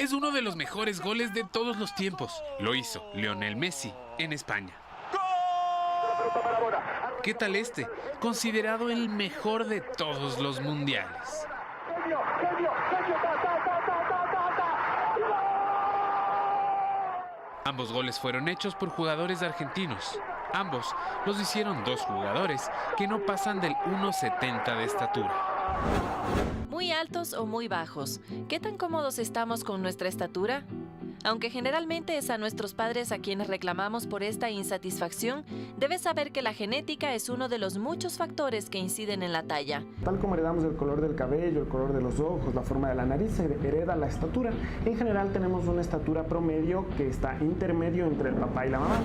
Es uno de los mejores goles de todos los tiempos. Lo hizo Lionel Messi en España. ¿Qué tal este? Considerado el mejor de todos los mundiales. Ambos goles fueron hechos por jugadores argentinos. Ambos los hicieron dos jugadores que no pasan del 1,70 de estatura. ¿Muy altos o muy bajos? ¿Qué tan cómodos estamos con nuestra estatura? Aunque generalmente es a nuestros padres a quienes reclamamos por esta insatisfacción, debes saber que la genética es uno de los muchos factores que inciden en la talla. Tal como heredamos el color del cabello, el color de los ojos, la forma de la nariz, se hereda la estatura. En general tenemos una estatura promedio que está intermedio entre el papá y la mamá.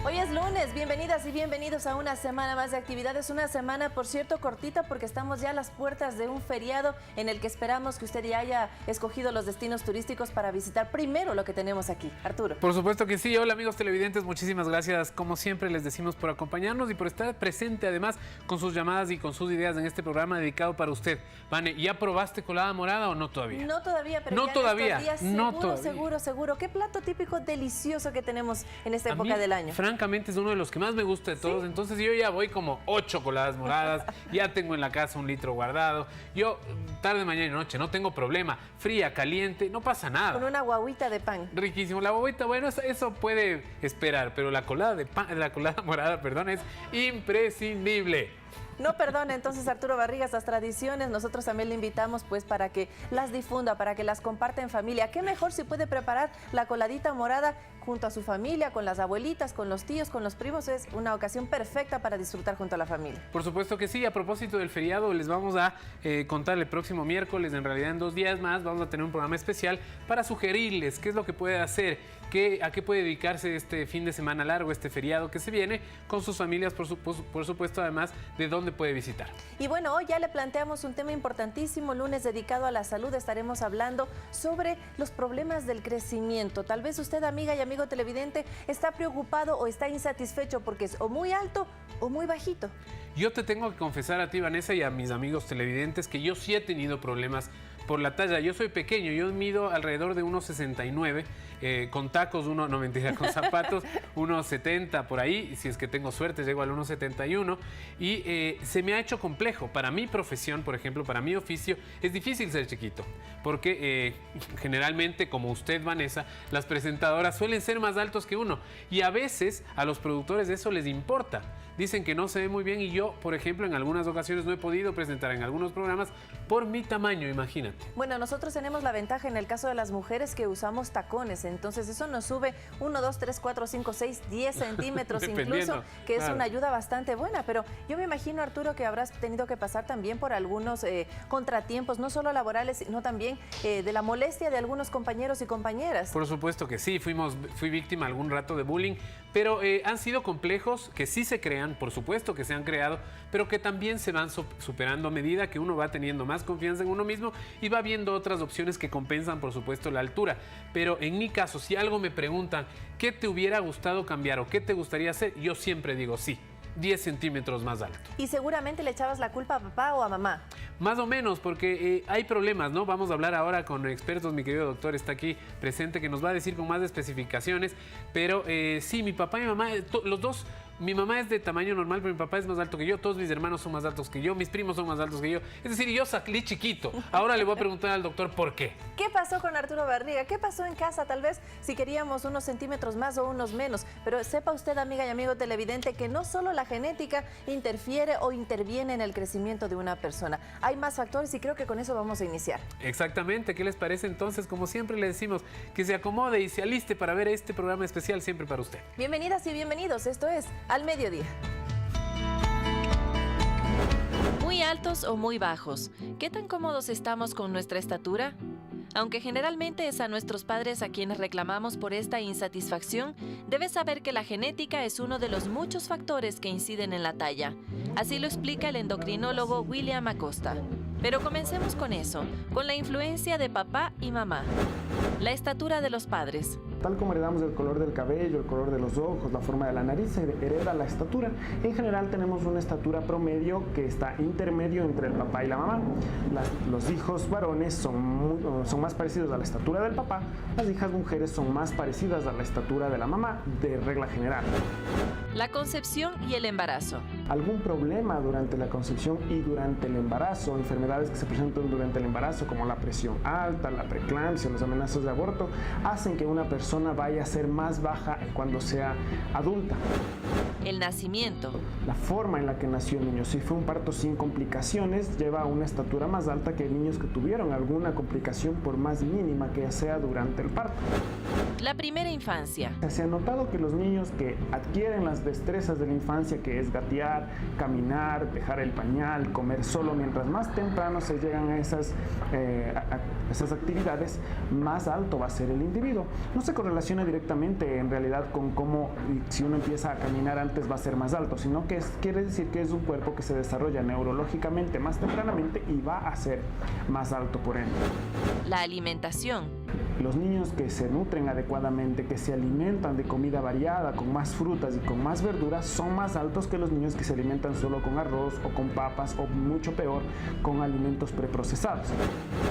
Hoy es lunes, bienvenidas y bienvenidos a una semana más de actividades, una semana por cierto cortita porque estamos ya a las puertas de un feriado en el que esperamos que usted ya haya escogido los destinos turísticos para visitar primero lo que tenemos aquí. Arturo. Por supuesto que sí. Hola amigos televidentes, muchísimas gracias como siempre les decimos por acompañarnos y por estar presente además con sus llamadas y con sus ideas en este programa dedicado para usted. Vane, ¿ya probaste colada morada o no todavía? No todavía, pero no ya todavía, en estos días, no seguro, todavía. seguro. ¿Qué plato típico delicioso que tenemos en esta época del año? Francamente es uno de los que más me gusta de todos. ¿Sí? Entonces yo ya voy como 8 coladas moradas, ya tengo en la casa 1 litro guardado. Yo tarde, mañana y noche, no tengo problema. Fría, caliente, no pasa nada. Con una guaguita de pan. Riquísimo. La guaguita, bueno, eso puede esperar, pero la colada de pan, la colada morada, perdón, es imprescindible. No perdone entonces Arturo Barrigas las tradiciones, nosotros también le invitamos pues para que las difunda, para que las comparta en familia. ¿Qué mejor si puede preparar la coladita morada junto a su familia, con las abuelitas, con los tíos, con los primos? Es una ocasión perfecta para disfrutar junto a la familia. Por supuesto que sí. A propósito del feriado, les vamos a contar el próximo miércoles, en realidad en 2 días más, vamos a tener un programa especial para sugerirles qué es lo que puede hacer, a qué puede dedicarse este fin de semana largo, este feriado que se viene, con sus familias, por supuesto, además de dónde puede visitar. Y bueno, hoy ya le planteamos un tema importantísimo, lunes dedicado a la salud. Estaremos hablando sobre los problemas del crecimiento. Tal vez usted, amiga y amigo televidente, está preocupado o está insatisfecho porque es o muy alto o muy bajito. Yo te tengo que confesar a ti, Vanessa, y a mis amigos televidentes que yo sí he tenido problemas por la talla. Yo soy pequeño, yo mido alrededor de 1,69, con tacos, no mentira, con zapatos 1,70 por ahí, si es que tengo suerte llego al 1,71 y se me ha hecho complejo. Para mi profesión, por ejemplo, para mi oficio, es difícil ser chiquito, porque generalmente, como usted, Vanessa, las presentadoras suelen ser más altos que uno y a veces a los productores eso les importa. Dicen que no se ve muy bien y yo, por ejemplo, en algunas ocasiones no he podido presentar en algunos programas por mi tamaño, imagínate. Bueno, nosotros tenemos la ventaja en el caso de las mujeres que usamos tacones, entonces eso nos sube 1, 2, 3, 4, 5, 6, 10 centímetros incluso, que es una ayuda bastante buena, pero yo me imagino, Arturo, que habrás tenido que pasar también por algunos contratiempos, no solo laborales, sino también de la molestia de algunos compañeros y compañeras. Por supuesto que sí, fui víctima algún rato de bullying, pero han sido complejos que sí se crean, por supuesto que se han creado, pero que también se van superando a medida que uno va teniendo más confianza en uno mismo y va viendo otras opciones que compensan, por supuesto, la altura. Pero en mi caso, si algo me preguntan, ¿qué te hubiera gustado cambiar o qué te gustaría hacer? Yo siempre digo sí. 10 centímetros más alto. ¿Y seguramente le echabas la culpa a papá o a mamá? Más o menos, porque hay problemas, ¿no? Vamos a hablar ahora con expertos, mi querido doctor está aquí presente, que nos va a decir con más especificaciones, pero sí, mi papá y mi mamá, los dos, mi mamá es de tamaño normal, pero mi papá es más alto que yo, todos mis hermanos son más altos que yo, mis primos son más altos que yo, es decir, yo salí chiquito. Ahora le voy a preguntar al doctor por qué. ¿Qué pasó con Arturo Barriga? ¿Qué pasó en casa? Tal vez si queríamos unos centímetros más o unos menos, pero sepa usted, amiga y amigo televidente, que no solo la genética interfiere o interviene en el crecimiento de una persona. Hay más factores y creo que con eso vamos a iniciar. Exactamente. ¿Qué les parece entonces? Como siempre le decimos, que se acomode y se aliste para ver este programa especial siempre para usted. Bienvenidas y bienvenidos. Esto es Al Mediodía. ¿Muy altos o muy bajos? ¿Qué tan cómodos estamos con nuestra estatura? Aunque generalmente es a nuestros padres a quienes reclamamos por esta insatisfacción, debes saber que la genética es uno de los muchos factores que inciden en la talla. Así lo explica el endocrinólogo William Acosta. Pero comencemos con eso, con la influencia de papá y mamá. La estatura de los padres. tal como heredamos el color del cabello, el color de los ojos, la forma de la nariz, se hereda la estatura. En general tenemos una estatura promedio que está intermedio entre el papá y la mamá. Los hijos varones son más parecidos a la estatura del papá, las hijas mujeres son más parecidas a la estatura de la mamá, de regla general. La concepción y el embarazo. Algún problema durante la concepción y durante el embarazo, enfermedades que se presentan durante el embarazo como la presión alta, la preeclampsia, las amenazas de aborto, hacen que una persona vaya a ser más baja cuando sea adulta. El nacimiento. La forma en la que nació el niño, si fue un parto sin complicaciones, lleva a una estatura más alta que niños que tuvieron alguna complicación por más mínima que sea durante el parto. La primera infancia. Se ha notado que los niños que adquieren las destrezas de la infancia, que es gatear, caminar, dejar el pañal, comer solo, mientras más temprano se llegan a esas actividades, más alto va a ser el individuo. No se correlaciona directamente en realidad con cómo, si uno empieza a caminar antes va a ser más alto, sino que quiere decir que es un cuerpo que se desarrolla neurológicamente más tempranamente y va a ser más alto por ende. La alimentación. Los niños que se nutren adecuadamente, que se alimentan de comida variada, con más frutas y con más verduras, son más altos que los niños que se alimentan solo con arroz o con papas o mucho peor, con alimentos preprocesados.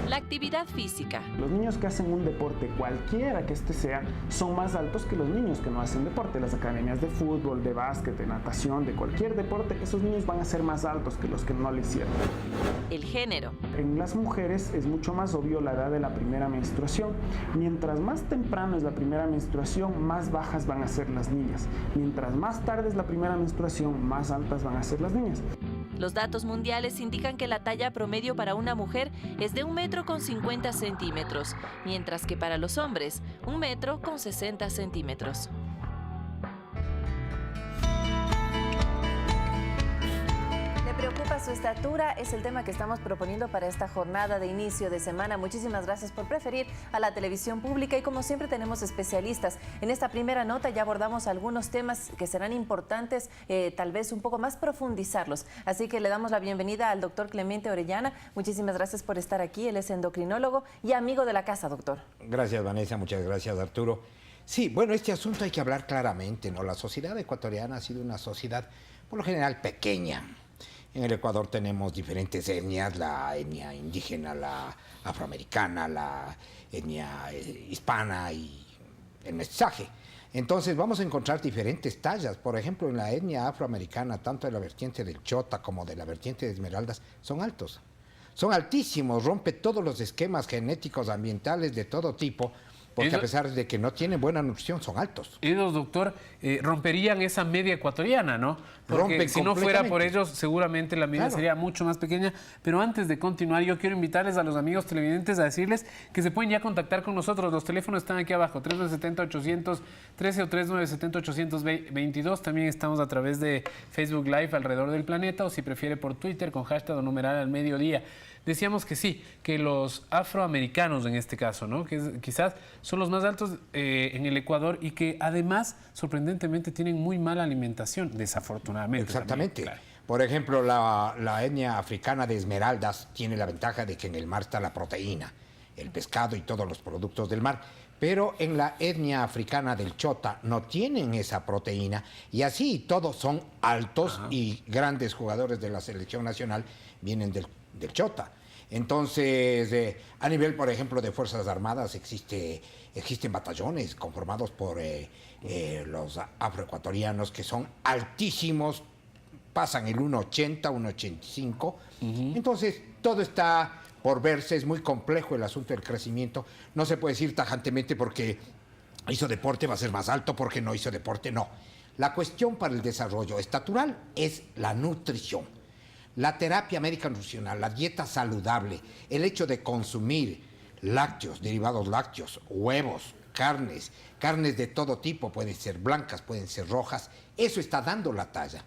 La actividad física. Los niños que hacen un deporte, cualquiera que este sea, son más altos que los niños que no hacen deporte. Las academias de fútbol, de básquet, de natación, de cualquier deporte, esos niños van a ser más altos que los que no lo hicieron. El género. En las mujeres es mucho más obvio la edad de la primera menstruación. Mientras más temprano es la primera menstruación, más bajas van a ser las niñas. Mientras más tarde es la primera menstruación, más altas van a ser las niñas. Los datos mundiales indican que la talla promedio para una mujer es de 1,50 m, mientras que para los hombres, 1,60 m. ¿Preocupa su estatura? Es el tema que estamos proponiendo para esta jornada de inicio de semana. Muchísimas gracias por preferir a la televisión pública y como siempre tenemos especialistas. En esta primera nota ya abordamos algunos temas que serán importantes, tal vez un poco más profundizarlos. Así que le damos la bienvenida al doctor Clemente Orellana. Muchísimas gracias por estar aquí. Él es endocrinólogo y amigo de la casa, doctor. Gracias, Vanessa. Muchas gracias, Arturo. Sí, bueno, este asunto hay que hablar claramente, ¿no? La sociedad ecuatoriana ha sido una sociedad, por lo general, pequeña. En el Ecuador tenemos diferentes etnias, la etnia indígena, la afroamericana, la etnia hispana y el mestizaje. Entonces vamos a encontrar diferentes tallas. Por ejemplo, en la etnia afroamericana, tanto de la vertiente del Chota como de la vertiente de Esmeraldas, son altos. Son altísimos, rompe todos los esquemas genéticos, ambientales de todo tipo, porque a pesar de que no tienen buena nutrición, son altos. Ellos, doctor, romperían esa media ecuatoriana, ¿no? Porque si no fuera por ellos, seguramente la media sería mucho más pequeña. Pero antes de continuar, yo quiero invitarles a los amigos televidentes a decirles que se pueden ya contactar con nosotros. Los teléfonos están aquí abajo, 3970-813 o 3970-822. También estamos a través de Facebook Live alrededor del planeta, o si prefiere por Twitter con hashtag o numeral al mediodía. Decíamos que sí, que los afroamericanos en este caso, ¿no? Que quizás son los más altos en el Ecuador y que además, sorprendentemente, tienen muy mala alimentación, desafortunadamente. Exactamente. También, claro. Por ejemplo, la etnia africana de Esmeraldas tiene la ventaja de que en el mar está la proteína, el pescado y todos los productos del mar. Pero en la etnia africana del Chota no tienen esa proteína y así todos son altos. Ajá. Y grandes jugadores de la selección nacional vienen del Chota. Entonces, a nivel, por ejemplo, de Fuerzas Armadas existen batallones conformados por los afroecuatorianos que son altísimos, pasan el 1,80, 1,85. Entonces, todo está por verse, es muy complejo el asunto del crecimiento. No se puede decir tajantemente porque hizo deporte va a ser más alto, porque no hizo deporte, no. La cuestión para el desarrollo estatural es la nutrición. La terapia médica nutricional, la dieta saludable, el hecho de consumir lácteos, derivados lácteos, huevos, carnes de todo tipo, pueden ser blancas, pueden ser rojas, eso está dando la talla.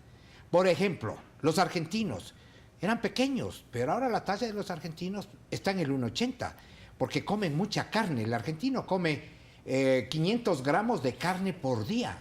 Por ejemplo, los argentinos eran pequeños, pero ahora la talla de los argentinos está en el 1,80, porque comen mucha carne. El argentino come 500 gramos de carne por día.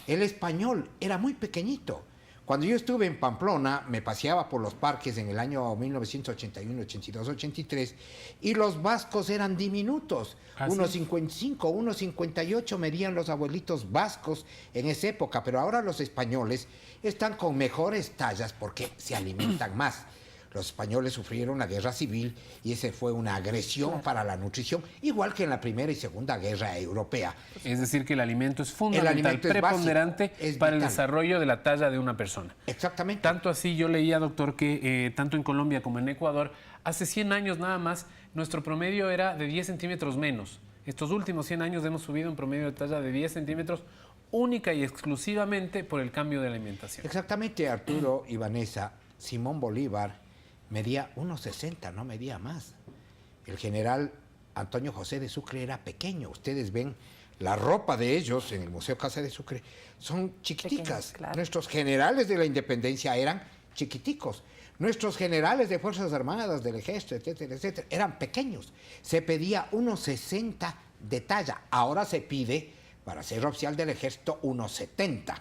El español era muy pequeñito, Cuando yo estuve en Pamplona, me paseaba por los parques en el año 1981, 82, 83, y los vascos eran diminutos. ¿Ah, 1,55, 1,58 medían los abuelitos vascos en esa época, pero ahora los españoles están con mejores tallas porque se alimentan más. Los españoles sufrieron la guerra civil y esa fue una agresión para la nutrición, igual que en la Primera y Segunda Guerra Europea. Es decir, que el alimento es fundamental, alimento es preponderante básico, es para el vital. desarrollo de la talla de una persona. Exactamente. Tanto así, yo leía, doctor, que tanto en Colombia como en Ecuador, hace 100 años nada más, nuestro promedio era de 10 centímetros menos. Estos últimos 100 años hemos subido un promedio de talla de 10 centímetros única y exclusivamente por el cambio de alimentación. Exactamente, Arturo y Vanessa. Simón Bolívar medía 1,60, no medía más. El general Antonio José de Sucre era pequeño. Ustedes ven la ropa de ellos en el Museo Casa de Sucre, son chiquiticas. Pequeños, claro. Nuestros generales de la independencia eran chiquiticos. Nuestros generales de Fuerzas Armadas, del Ejército, etcétera, etcétera, eran pequeños. Se pedía 1,60 de talla. Ahora se pide, para ser oficial del Ejército, 1,70.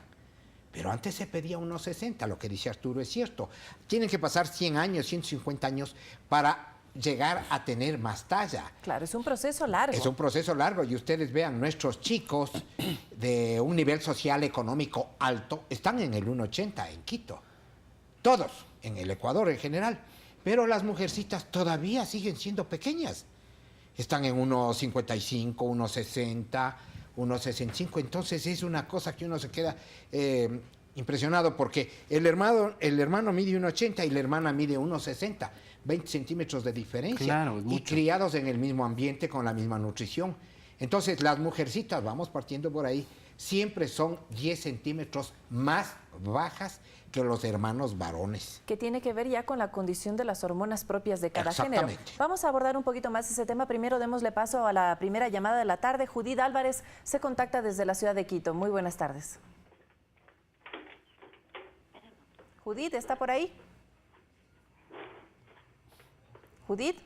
Pero antes se pedía 1,60, lo que dice Arturo es cierto. Tienen que pasar 100 años, 150 años para llegar a tener más talla. Claro, es un proceso largo. Es un proceso largo y ustedes vean, nuestros chicos de un nivel social económico alto están en el 1,80 en Quito. Todos, en el Ecuador en general. Pero las mujercitas todavía siguen siendo pequeñas. Están en 1,55, 1,60... 1,65, entonces es una cosa que uno se queda impresionado porque el hermano mide 1,80 y la hermana mide 1,60, 20 centímetros de diferencia. Claro, es y mucho. criados en el mismo ambiente con la misma nutrición. Entonces las mujercitas, vamos partiendo por ahí, siempre son 10 centímetros más bajas que los hermanos varones. Que tiene que ver ya con la condición de las hormonas propias de cada género. Exactamente. Vamos a abordar un poquito más ese tema. Primero démosle paso a la primera llamada de la tarde. Judith Álvarez se contacta desde la ciudad de Quito. Muy buenas tardes. Judith, ¿está por ahí? Judith.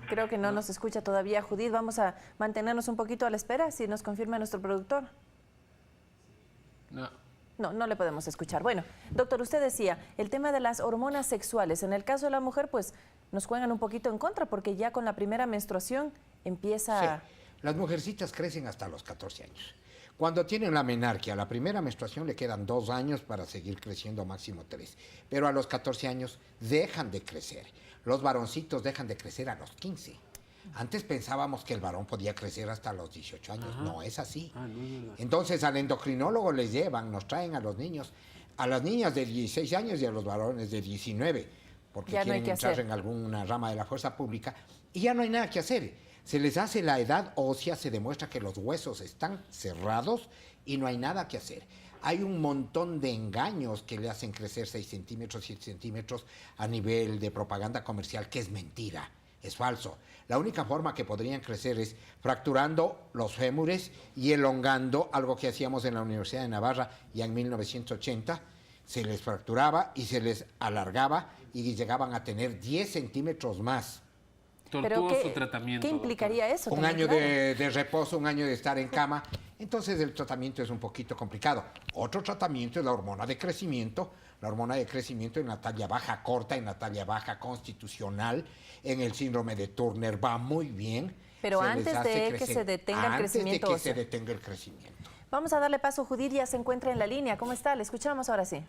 Creo que no nos escucha todavía Judith. Vamos a mantenernos un poquito a la espera, si nos confirma nuestro productor. No le podemos escuchar. Bueno, doctor, usted decía, el tema de las hormonas sexuales, en el caso de la mujer, pues nos juegan un poquito en contra, porque ya con la primera menstruación empieza... Sí, las mujercitas crecen hasta los 14 años. Cuando tienen la menarquia, la primera menstruación le quedan 2 años para seguir creciendo, máximo 3. Pero a los 14 años dejan de crecer. Los varoncitos dejan de crecer a los 15. Antes pensábamos que el varón podía crecer hasta los 18 años. Ajá. No es así. No es verdad. Entonces al endocrinólogo les llevan, nos traen a los niños, a las niñas de 16 años y a los varones de 19, porque ya quieren no entrar en alguna rama de la fuerza pública y ya no hay nada que hacer. Se les hace la edad ósea, se demuestra que los huesos están cerrados y no hay nada que hacer. Hay un montón de engaños que le hacen crecer 6 centímetros, 7 centímetros a nivel de propaganda comercial, que es mentira, es falso. La única forma que podrían crecer es fracturando los fémures y elongando, algo que hacíamos en la Universidad de Navarra ya en 1980, se les fracturaba y se les alargaba y llegaban a tener 10 centímetros más. Tortuoso tratamiento. ¿Qué implicaría eso? Un año de reposo, un año de estar en cama. Entonces el tratamiento es un poquito complicado. Otro tratamiento es la hormona de crecimiento. La hormona de crecimiento en la talla baja corta, en la talla baja constitucional, en el síndrome de Turner va muy bien. Pero antes de que se detenga el crecimiento óseo. Antes de que se detenga el crecimiento. Vamos a darle paso. Judith ya se encuentra en la línea. ¿Cómo está? Le escuchamos ahora sí.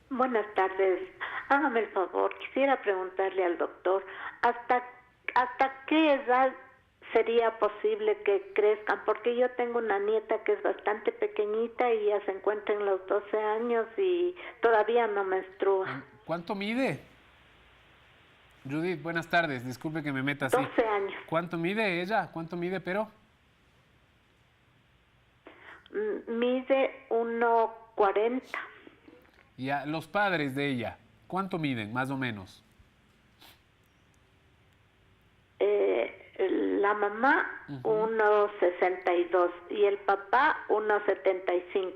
Buenas tardes. Hágame el favor, quisiera preguntarle al doctor, ¿hasta qué edad sería posible que crezcan? Porque yo tengo una nieta que es bastante pequeñita y ya se encuentra en los 12 años y todavía no menstrua. ¿Cuánto mide? Judith, buenas tardes. Disculpe que me meta así. 12 años. ¿Cuánto mide ella? ¿Cuánto mide, pero? Mide 1,40. Y a los padres de ella, ¿cuánto miden, más o menos? La mamá, 1,62 y el papá, 1,75.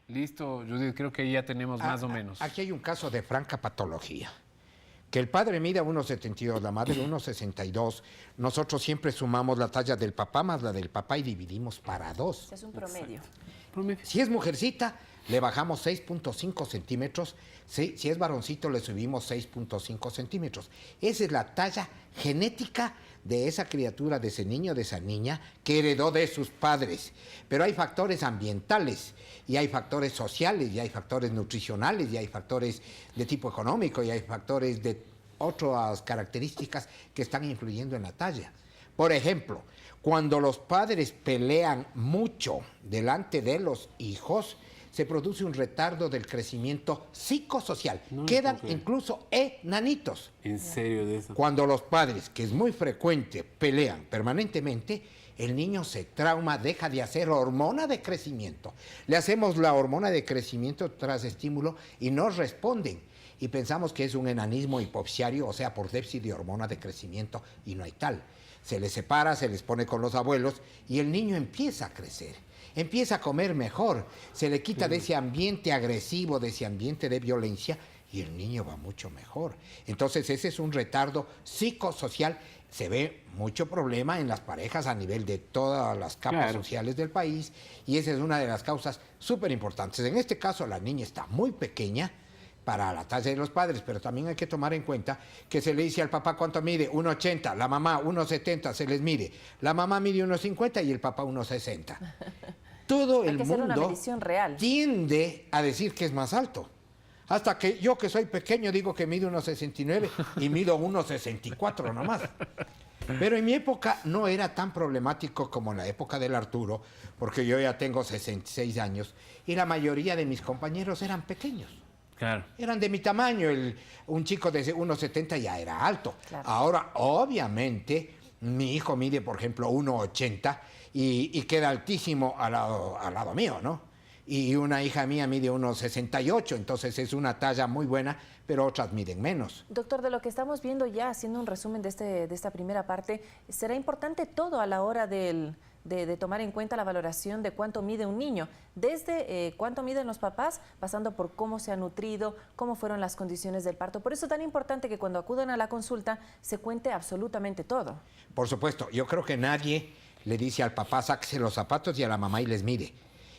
Listo, Judith, creo que ya tenemos más o menos. Aquí hay un caso de franca patología. que el padre mida 1,72, la madre 1,62, nosotros siempre sumamos la talla del papá más la del papá y dividimos para 2. Es un promedio. Si es mujercita, le bajamos 6.5 centímetros. Si es varoncito, le subimos 6.5 centímetros. Esa es la talla genética de esa criatura, de ese niño, de esa niña, que heredó de sus padres. Pero hay factores ambientales, y hay factores sociales, y hay factores nutricionales, y hay factores de tipo económico, y hay factores de otras características que están influyendo en la talla. Por ejemplo, cuando los padres pelean mucho delante de los hijos, se produce un retardo del crecimiento psicosocial. Quedan incluso enanitos. ¿En serio de eso? Cuando los padres, que es muy frecuente, pelean permanentemente, el niño se trauma, deja de hacer hormona de crecimiento. Le hacemos la hormona de crecimiento tras estímulo y no responden. Y pensamos que es un enanismo hipopsiario, o sea, por déficit de hormona de crecimiento, y no hay tal. Se les separa, se les pone con los abuelos y el niño empieza a crecer. Empieza a comer mejor, se le quita de ese ambiente agresivo, de ese ambiente de violencia, y el niño va mucho mejor. Entonces ese es un retardo psicosocial. Se ve mucho problema en las parejas a nivel de todas las capas sociales del país, y esa es una de las causas súper importantes. En este caso la niña está muy pequeña para la talla de los padres, pero también hay que tomar en cuenta que se le dice al papá cuánto mide, 1,80, la mamá 1,70, se les mide. La mamá mide 1,50 y el papá 1,60. Todo el mundo tiende a decir que es más alto. Hasta que yo, que soy pequeño, digo que mido 1,69 y mido 1,64 nomás. Pero en mi época no era tan problemático como en la época del Arturo, porque yo ya tengo 66 años y la mayoría de mis compañeros eran pequeños. Claro. Eran de mi tamaño. Un chico de 1,70 ya era alto. Claro. Ahora, obviamente, mi hijo mide, por ejemplo, 1,80 y queda altísimo al lado mío, ¿no? Y una hija mía mide 1,68, entonces es una talla muy buena, pero otras miden menos. Doctor, de lo que estamos viendo ya, haciendo un resumen de esta primera parte, ¿será importante todo a la hora de tomar en cuenta la valoración de cuánto mide un niño? Desde cuánto miden los papás, pasando por cómo se ha nutrido, cómo fueron las condiciones del parto. Por eso es tan importante que cuando acudan a la consulta se cuente absolutamente todo. Por supuesto, yo creo que nadie le dice al papá, sáquese los zapatos, y a la mamá y les mide.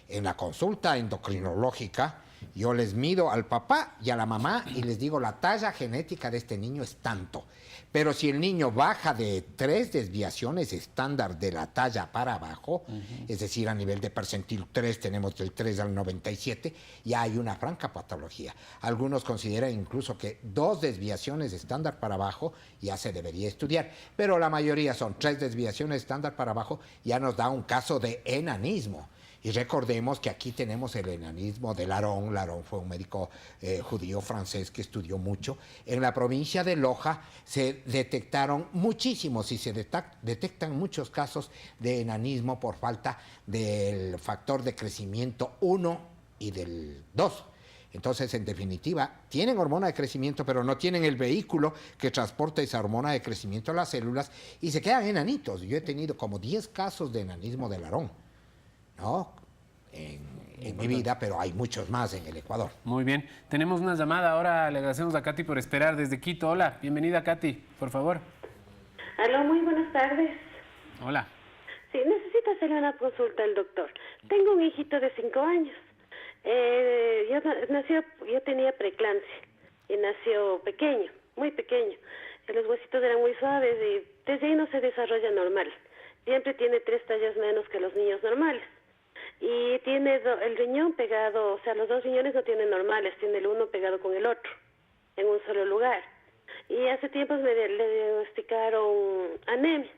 En la consulta endocrinológica, yo les mido al papá y a la mamá y les digo, la talla genética de este niño es tanto. Pero si el niño baja de 3 desviaciones estándar de la talla para abajo, es decir, a nivel de percentil 3, tenemos del 3 al 97, ya hay una franca patología. Algunos consideran incluso que 2 desviaciones estándar para abajo ya se debería estudiar, pero la mayoría son 3 desviaciones estándar para abajo, ya nos da un caso de enanismo. Y recordemos que aquí tenemos el enanismo de Laron. Laron fue un médico judío francés que estudió mucho. En la provincia de Loja se detectaron muchísimos y se detectan muchos casos de enanismo por falta del factor de crecimiento 1 y del 2. Entonces, en definitiva, tienen hormona de crecimiento, pero no tienen el vehículo que transporta esa hormona de crecimiento a las células y se quedan enanitos. Yo he tenido como 10 casos de enanismo de Laron, ¿no? En mi vida, pero hay muchos más en el Ecuador. Muy bien. Tenemos una llamada ahora. Le agradecemos a Katy por esperar desde Quito. Hola, bienvenida, Katy, por favor. Aló, muy buenas tardes. Hola. Sí, necesito hacerle una consulta al doctor. Tengo un hijito de 5 años. Yo tenía preeclampsia y nació pequeño, muy pequeño. Los huesitos eran muy suaves y desde ahí no se desarrolla normal. Siempre tiene 3 tallas menos que los niños normales. Y tiene el riñón pegado, o sea, los 2 riñones no tienen normales, tiene el uno pegado con el otro, en un solo lugar. Y hace tiempo le diagnosticaron anemia.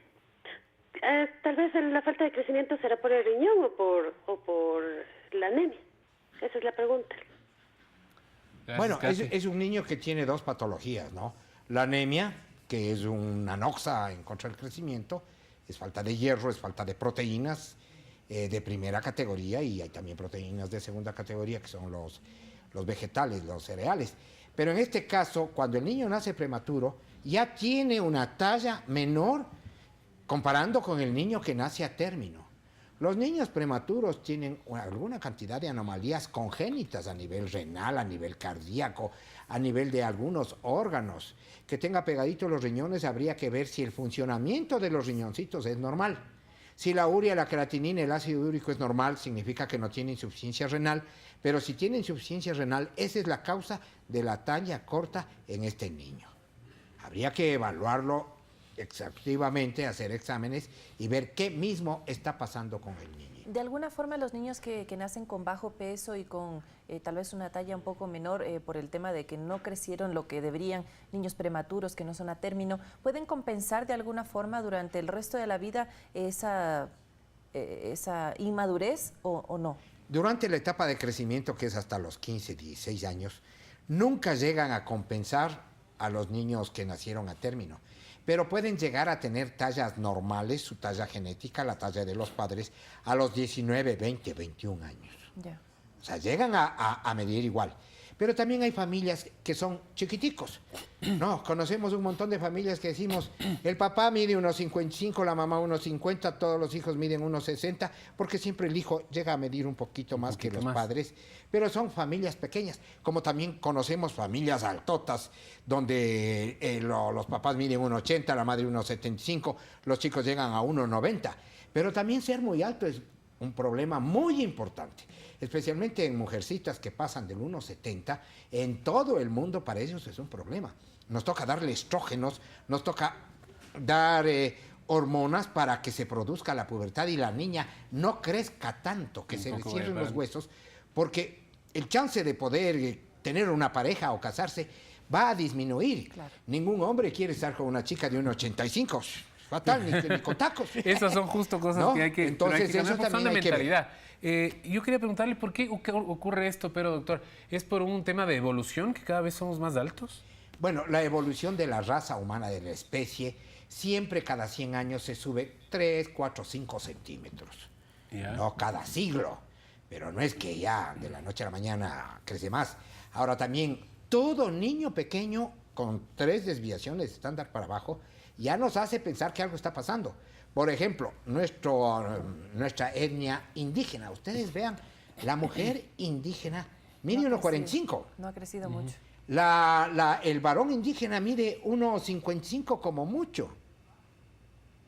Tal vez la falta de crecimiento será por el riñón o por la anemia. Esa es la pregunta. Gracias, bueno, Katy. es un niño que tiene 2 patologías, ¿no? La anemia, que es una anoxa en contra del crecimiento, es falta de hierro, es falta de proteínas de primera categoría, y hay también proteínas de segunda categoría, que son los vegetales, los cereales. Pero en este caso, cuando el niño nace prematuro, ya tiene una talla menor comparando con el niño que nace a término. Los niños prematuros tienen alguna cantidad de anomalías congénitas a nivel renal, a nivel cardíaco, a nivel de algunos órganos. Que tenga pegaditos los riñones, habría que ver si el funcionamiento de los riñoncitos es normal. Si la urea, la creatinina, el ácido úrico es normal, significa que no tiene insuficiencia renal, pero si tiene insuficiencia renal, esa es la causa de la talla corta en este niño. Habría que evaluarlo exhaustivamente, hacer exámenes y ver qué mismo está pasando con el niño. De alguna forma los niños que nacen con bajo peso y con tal vez una talla un poco menor por el tema de que no crecieron lo que deberían, niños prematuros que no son a término, ¿pueden compensar de alguna forma durante el resto de la vida esa inmadurez o no? Durante la etapa de crecimiento, que es hasta los 15, 16 años, nunca llegan a compensar a los niños que nacieron a término, pero pueden llegar a tener tallas normales, su talla genética, la talla de los padres, a los 19, 20, 21 años. Ya. O sea, llegan a medir igual. Pero también hay familias que son chiquiticos. No, conocemos un montón de familias que decimos, el papá mide unos 55, la mamá unos 50, todos los hijos miden unos 60, porque siempre el hijo llega a medir un poquito más que los padres. Pero son familias pequeñas, como también conocemos familias altotas, donde los papás miden 1,80, la madre 1,75, los chicos llegan a 1,90. Pero también ser muy alto es un problema muy importante, especialmente en mujercitas que pasan del 1,70, en todo el mundo para ellos es un problema. Nos toca darle estrógenos, nos toca dar hormonas para que se produzca la pubertad y la niña no crezca tanto, que se le cierren los huesos, porque el chance de poder tener una pareja o casarse va a disminuir. Claro. Ningún hombre quiere estar con una chica de 1,85. Fatal, ni con tacos. Esas son justo cosas, ¿no?, que hay que, entonces, que eso son de mentalidad. Que yo quería preguntarle por qué ocurre esto, pero doctor, ¿es por un tema de evolución que cada vez somos más altos? Bueno, la evolución de la raza humana, de la especie, siempre cada 100 años se sube 3, 4, 5 centímetros. Yeah. No cada siglo, pero no es que ya de la noche a la mañana crece más. Ahora también, todo niño pequeño con 3 desviaciones estándar para abajo ya nos hace pensar que algo está pasando. Por ejemplo, nuestra etnia indígena. Ustedes vean, la mujer indígena mide 1,45. No ha crecido mucho. El varón indígena mide 1,55 como mucho.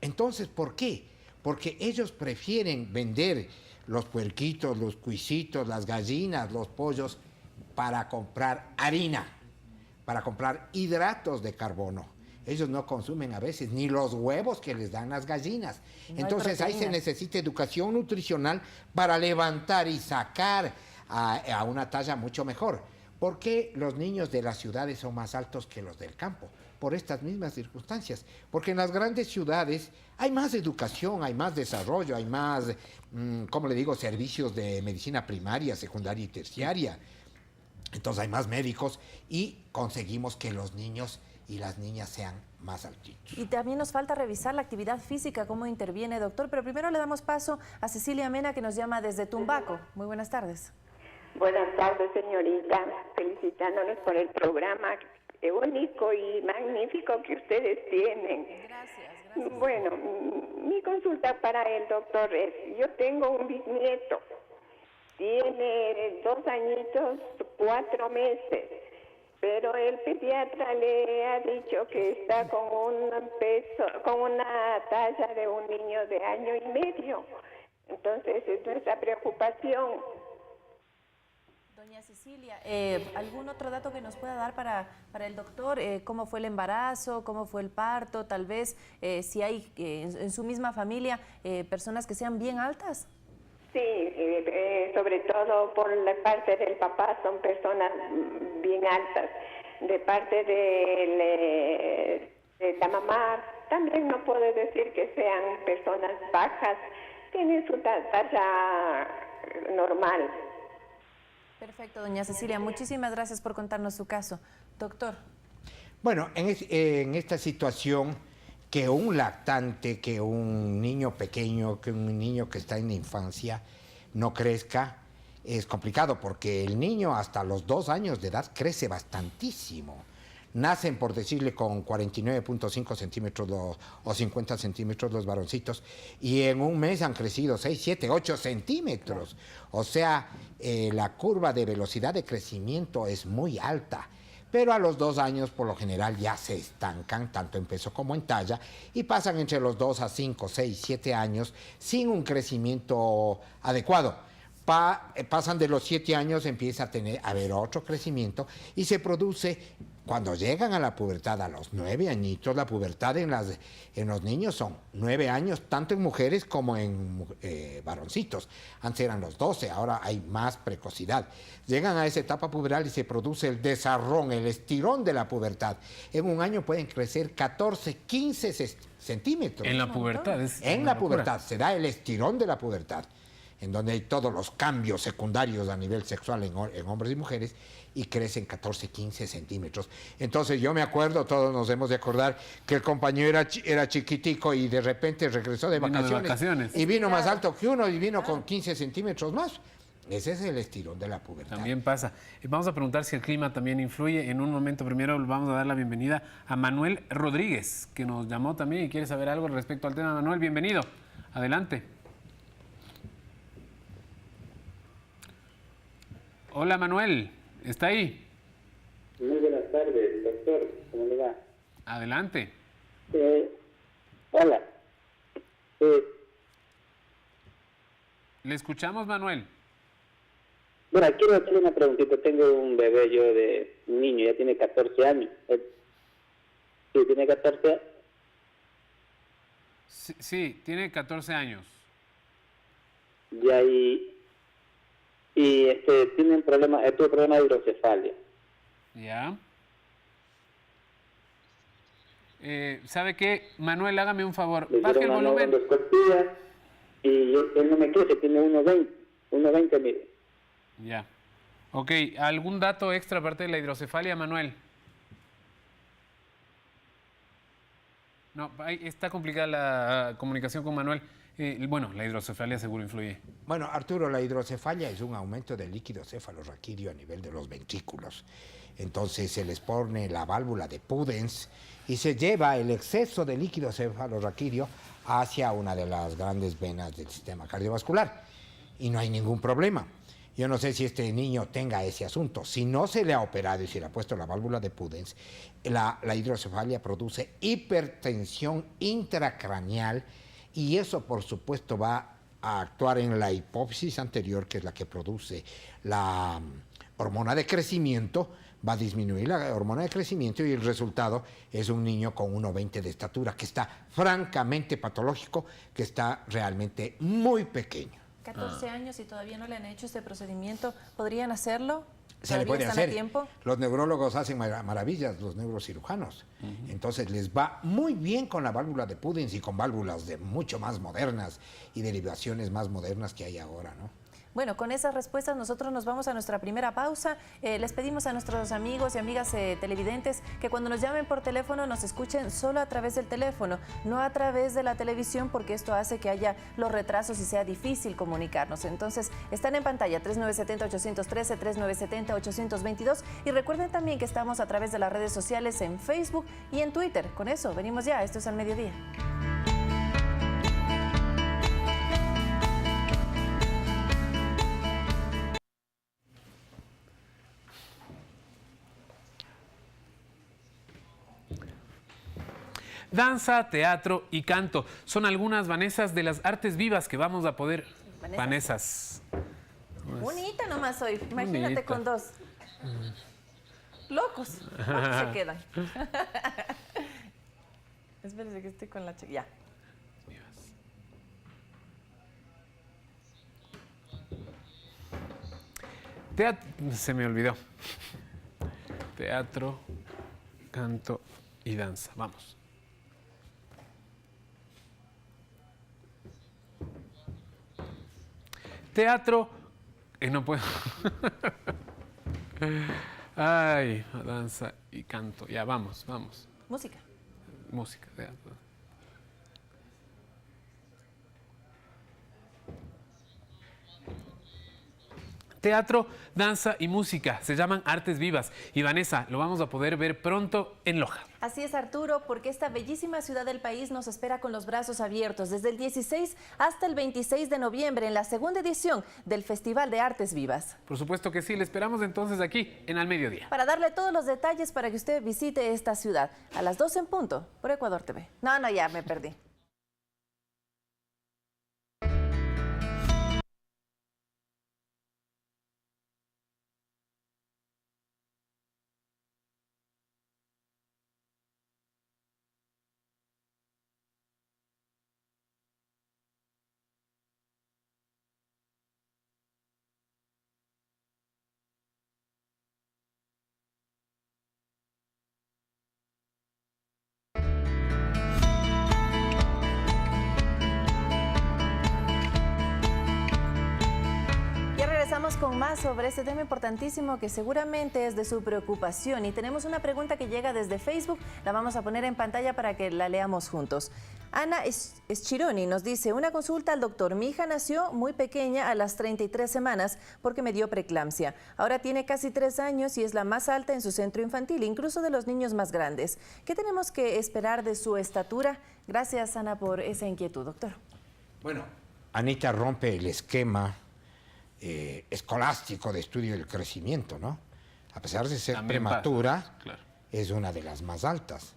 Entonces, ¿por qué? Porque ellos prefieren vender los puerquitos, los cuisitos, las gallinas, los pollos, para comprar harina, para comprar hidratos de carbono. Ellos no consumen a veces ni los huevos que les dan las gallinas. No. Entonces ahí se necesita educación nutricional para levantar y sacar a una talla mucho mejor. ¿Por qué los niños de las ciudades son más altos que los del campo? Por estas mismas circunstancias. Porque en las grandes ciudades hay más educación, hay más desarrollo, hay más, ¿cómo le digo?, servicios de medicina primaria, secundaria y terciaria. Entonces hay más médicos y conseguimos que los niños y las niñas sean más altitos. Y también nos falta revisar la actividad física, cómo interviene, doctor. Pero primero le damos paso a Cecilia Mena, que nos llama desde Tumbaco. Muy buenas tardes. Buenas tardes, señorita. Felicitándoles por el programa único y magnífico que ustedes tienen. Gracias. Bueno, mi consulta para el doctor es, yo tengo un bisnieto, tiene 2 añitos, 4 meses. Pero el pediatra le ha dicho que está con una talla de un niño de 1 año y medio. Entonces es nuestra preocupación. Doña Cecilia, ¿algún otro dato que nos pueda dar para el doctor? ¿Cómo fue el embarazo? ¿Cómo fue el parto? Tal vez si hay en su misma familia personas que sean bien altas. Sí, sobre todo por la parte del papá son personas bien altas. De parte de la mamá también no puedo decir que sean personas bajas, tienen su talla normal. Perfecto, doña Cecilia, muchísimas gracias por contarnos su caso. Doctor. Bueno, en esta situación, que un lactante, que un niño pequeño, que un niño que está en la infancia no crezca, es complicado porque el niño hasta los 2 años de edad crece bastantísimo. nacen, por decirle, con 49.5 centímetros o 50 centímetros los varoncitos, y en un mes han crecido 6, 7, 8 centímetros. O sea, la curva de velocidad de crecimiento es muy alta. Pero a los 2 años, por lo general, ya se estancan, tanto en peso como en talla, y pasan entre los 2 a 5, 6, 7 años sin un crecimiento adecuado. Pasan de los 7 años, empieza a haber otro crecimiento y se produce, cuando llegan a la pubertad, a los 9 añitos, la pubertad en los niños son 9 años, tanto en mujeres como en varoncitos. Antes eran los 12, ahora hay más precocidad. Llegan a esa etapa puberal y se produce el desarrón, el estirón de la pubertad. En un año pueden crecer 14, 15 centímetros. En la pubertad. En la pubertad se da el estirón de la pubertad, en donde hay todos los cambios secundarios a nivel sexual en hombres y mujeres, y crecen 14, 15 centímetros. Entonces yo me acuerdo, todos nos hemos de acordar, que el compañero era chiquitico y de repente regresó de vacaciones y vino más alto que uno y vino con 15 centímetros más. Ese es el estirón de la pubertad. También pasa. Vamos a preguntar si el clima también influye. En un momento primero vamos a dar la bienvenida a Manuel Rodríguez, que nos llamó también y quiere saber algo respecto al tema. Manuel, bienvenido. Adelante. Hola Manuel, ¿está ahí? Muy buenas tardes, doctor. ¿Cómo le va? Adelante. Hola. Le escuchamos, Manuel. Bueno, quiero hacerle una preguntita. Tengo un bebé yo un niño, ya tiene 14 años. Sí, tiene 14 años. Sí, tiene 14 años. Ya, y tiene un problema, tuvo problema de hidrocefalia. Ya. ¿Sabe qué? Manuel, hágame un favor. Baje el volumen. Y él no me crece, tiene 1.20 mide. Ya. Ok, ¿algún dato extra aparte de la hidrocefalia, Manuel? No, está complicada la comunicación con Manuel. Bueno, la hidrocefalia seguro influye. Bueno, Arturo, la hidrocefalia es un aumento del líquido cefalorraquídeo a nivel de los ventrículos. Entonces se les pone la válvula de Pudens y se lleva el exceso de líquido cefalorraquídeo hacia una de las grandes venas del sistema cardiovascular. Y no hay ningún problema. Yo no sé si este niño tenga ese asunto. Si no se le ha operado y se le ha puesto la válvula de Pudens, la hidrocefalia produce hipertensión intracraneal, y eso, por supuesto, va a actuar en la hipófisis anterior, que es la que produce la hormona de crecimiento. Va a disminuir la hormona de crecimiento y el resultado es un niño con 1,20 de estatura, que está francamente patológico, que está realmente muy pequeño. 14 años y todavía no le han hecho este procedimiento. ¿Podrían hacerlo? Se le puede hacer. ¿A tiempo? Los neurólogos hacen maravillas, los neurocirujanos. Entonces les va muy bien con la válvula de Pudens y con válvulas de mucho más modernas y derivaciones más modernas que hay ahora, ¿no? Bueno, con esas respuestas nosotros nos vamos a nuestra primera pausa. Les pedimos a nuestros amigos y amigas televidentes que cuando nos llamen por teléfono nos escuchen solo a través del teléfono, no a través de la televisión, porque esto hace que haya los retrasos y sea difícil comunicarnos. Entonces, están en pantalla 3970-813, 3970-822, y recuerden también que estamos a través de las redes sociales en Facebook y en Twitter. Con eso, venimos ya. Esto es Al Mediodía. Danza, teatro y canto son algunas Vanessas de las artes vivas que vamos a poder... Vanessas. Bonita nomás hoy. Imagínate bonita. Con dos. Locos. Se quedan. Espérese que estoy con la chica. Ya. Se me olvidó. Teatro, canto y danza. Vamos. Teatro, no puedo. Ay, danza y canto. Ya, vamos. Música. Música, teatro. Teatro, danza y música. Se llaman Artes Vivas. Y Vanessa, lo vamos a poder ver pronto en Loja. Así es, Arturo, porque esta bellísima ciudad del país nos espera con los brazos abiertos desde el 16 hasta el 26 de noviembre en la segunda edición del Festival de Artes Vivas. Por supuesto que sí, le esperamos entonces aquí en Al Mediodía. Para darle todos los detalles para que usted visite esta ciudad a las 12 en punto por Ecuador TV. No, ya me perdí. Con más sobre este tema importantísimo que seguramente es de su preocupación y tenemos una pregunta que llega desde Facebook, la vamos a poner en pantalla para que la leamos juntos. Ana Eschironi nos dice, una consulta al doctor, mi hija nació muy pequeña a las 33 semanas porque me dio preeclampsia, ahora tiene casi 3 años y es la más alta en su centro infantil, incluso de los niños más grandes. ¿Qué tenemos que esperar de su estatura? Gracias, Ana, por esa inquietud, doctor. Bueno, Anita rompe el esquema escolástico de estudio del crecimiento, ¿no? A pesar de ser también prematura, claro, es una de las más altas.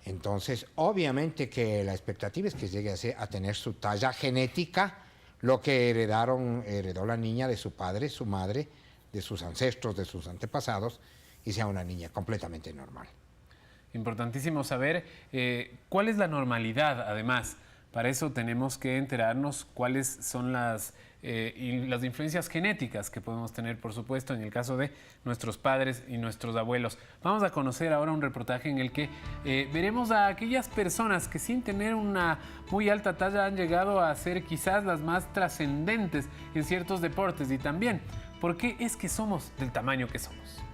Entonces, obviamente que la expectativa es que llegue a tener su talla genética, lo que heredó la niña de su padre, su madre, de sus ancestros, de sus antepasados, y sea una niña completamente normal. Importantísimo saber cuál es la normalidad, además. Para eso tenemos que enterarnos cuáles son las influencias genéticas que podemos tener, por supuesto, en el caso de nuestros padres y nuestros abuelos. Vamos a conocer ahora un reportaje en el que veremos a aquellas personas que sin tener una muy alta talla han llegado a ser quizás las más trascendentes en ciertos deportes y también por qué es que somos del tamaño que somos.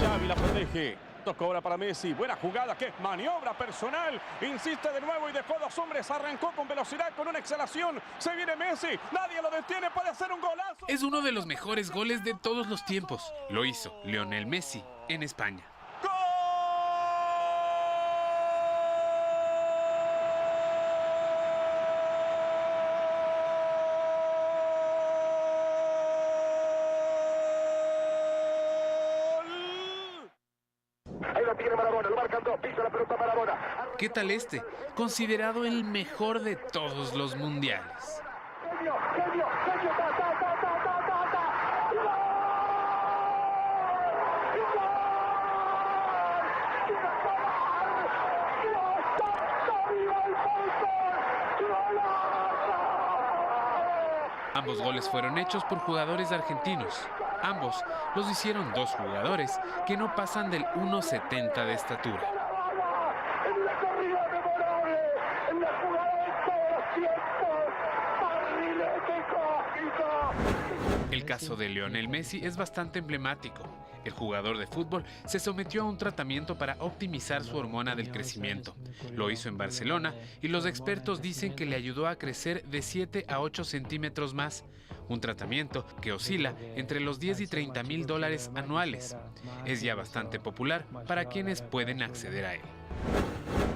Xavi la protege. Cobra para Messi, buena jugada, que es maniobra personal, insiste de nuevo y dejó 2 hombres, arrancó con velocidad, con una exhalación, se viene Messi, nadie lo detiene, puede hacer un golazo. Es uno de los mejores goles de todos los tiempos, lo hizo Lionel Messi en España. ¿Qué tal este? Considerado el mejor de todos los mundiales. Ambos goles fueron hechos por jugadores argentinos. Ambos los hicieron 2 jugadores que no pasan del 1,70 de estatura. El caso de Lionel Messi es bastante emblemático. El jugador de fútbol se sometió a un tratamiento para optimizar su hormona del crecimiento. Lo hizo en Barcelona y los expertos dicen que le ayudó a crecer de 7 a 8 centímetros más. Un tratamiento que oscila entre los 10 y 30 mil dólares anuales. Es ya bastante popular para quienes pueden acceder a él.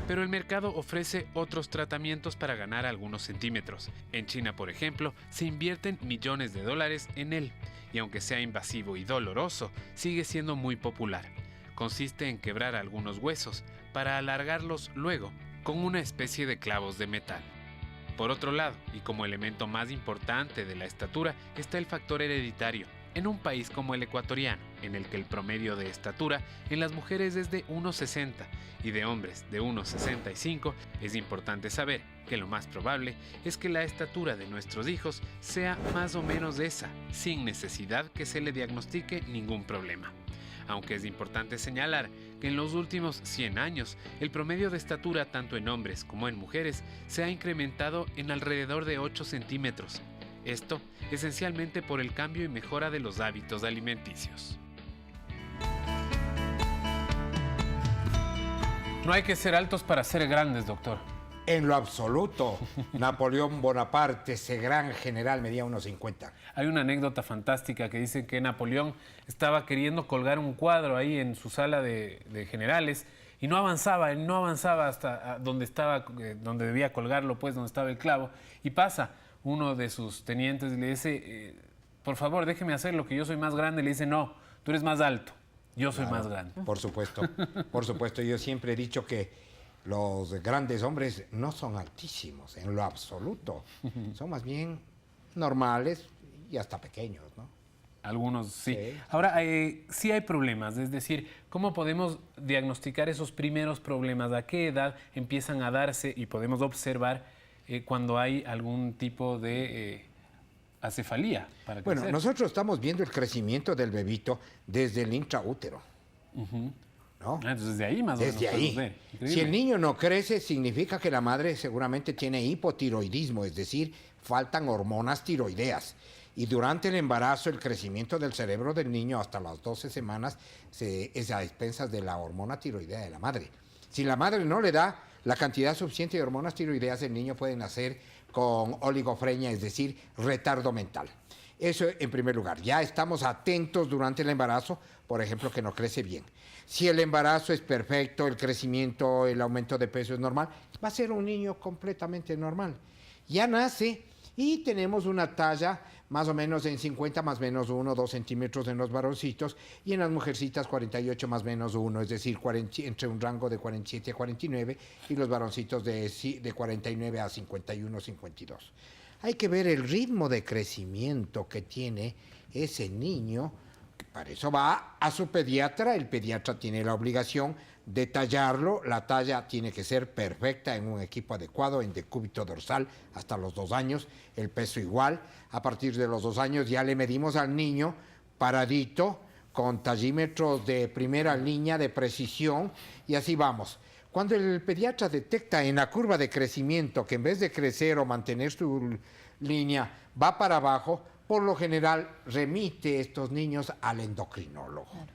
Pero el mercado ofrece otros tratamientos para ganar algunos centímetros. En China, por ejemplo, se invierten millones de dólares en él, y aunque sea invasivo y doloroso, sigue siendo muy popular. Consiste en quebrar algunos huesos para alargarlos luego con una especie de clavos de metal. Por otro lado, y como elemento más importante de la estatura, está el factor hereditario. En un país como el ecuatoriano, en el que el promedio de estatura en las mujeres es de 1,60 y de hombres de 1,65, es importante saber que lo más probable es que la estatura de nuestros hijos sea más o menos esa, sin necesidad que se le diagnostique ningún problema. Aunque es importante señalar que en los últimos 100 años el promedio de estatura tanto en hombres como en mujeres se ha incrementado en alrededor de 8 centímetros. Esto esencialmente por el cambio y mejora de los hábitos alimenticios. No hay que ser altos para ser grandes, doctor. En lo absoluto. Napoleón Bonaparte, ese gran general, medía 1,50. Hay una anécdota fantástica que dice que Napoleón estaba queriendo colgar un cuadro ahí en su sala de generales y no avanzaba, él no avanzaba hasta donde estaba, donde debía colgarlo, pues, donde estaba el clavo. Y pasa uno de sus tenientes y le dice, por favor, déjeme hacerlo, que yo soy más grande. Le dice, no, tú eres más alto, yo soy más grande. Por supuesto, por supuesto. Yo siempre he dicho que los grandes hombres no son altísimos, en lo absoluto. Son más bien normales y hasta pequeños, ¿no? Algunos sí. Ahora, sí hay problemas, es decir, ¿cómo podemos diagnosticar esos primeros problemas? ¿A qué edad empiezan a darse y podemos observar cuando hay algún tipo de acefalía? Bueno, nosotros estamos viendo el crecimiento del bebito desde el intraútero. ¿No? Entonces, desde ahí más o menos. Desde ahí. Si el niño no crece, significa que la madre seguramente tiene hipotiroidismo, es decir, faltan hormonas tiroideas. Y durante el embarazo, el crecimiento del cerebro del niño hasta las 12 semanas es a expensas de la hormona tiroidea de la madre. Si la madre no le da la cantidad suficiente de hormonas tiroideas, el niño puede nacer con oligofrenia, es decir, retardo mental. Eso en primer lugar. Ya estamos atentos durante el embarazo, por ejemplo, que no crece bien. Si el embarazo es perfecto, el crecimiento, el aumento de peso es normal, va a ser un niño completamente normal. Ya nace y tenemos una talla más o menos en 50 más menos 1, 2 centímetros en los varoncitos y en las mujercitas 48 más menos 1, es decir, entre un rango de 47 a 49 y los varoncitos de 49 a 51, 52. Hay que ver el ritmo de crecimiento que tiene ese niño. Para eso va a su pediatra. El pediatra tiene la obligación de tallarlo. La talla tiene que ser perfecta en un equipo adecuado, en decúbito dorsal, hasta los 2 años. El peso igual. A partir de los 2 años ya le medimos al niño paradito, con tallímetros de primera línea de precisión, y así vamos. Cuando el pediatra detecta en la curva de crecimiento que en vez de crecer o mantener su línea va para abajo, por lo general remite estos niños al endocrinólogo. Claro.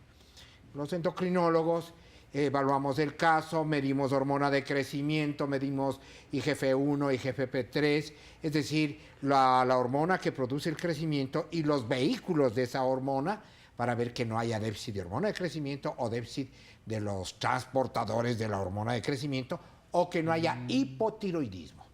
Los endocrinólogos evaluamos el caso, medimos hormona de crecimiento, medimos IGF-1, IGF-3, es decir, la hormona que produce el crecimiento y los vehículos de esa hormona para ver que no haya déficit de hormona de crecimiento o déficit de los transportadores de la hormona de crecimiento o que no haya hipotiroidismo.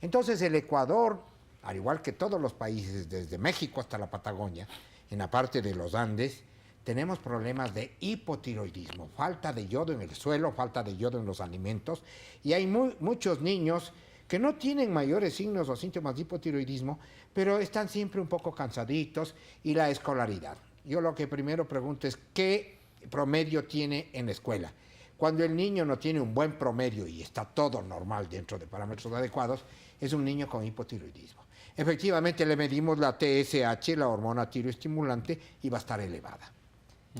Entonces el Ecuador, al igual que todos los países, desde México hasta la Patagonia, en la parte de los Andes, tenemos problemas de hipotiroidismo, falta de yodo en el suelo, falta de yodo en los alimentos, y hay muchos niños que no tienen mayores signos o síntomas de hipotiroidismo, pero están siempre un poco cansaditos, y la escolaridad. Yo lo que primero pregunto es, ¿qué promedio tiene en la escuela? Cuando el niño no tiene un buen promedio y está todo normal dentro de parámetros adecuados, es un niño con hipotiroidismo. Efectivamente, le medimos la TSH, la hormona tiroestimulante, y va a estar elevada.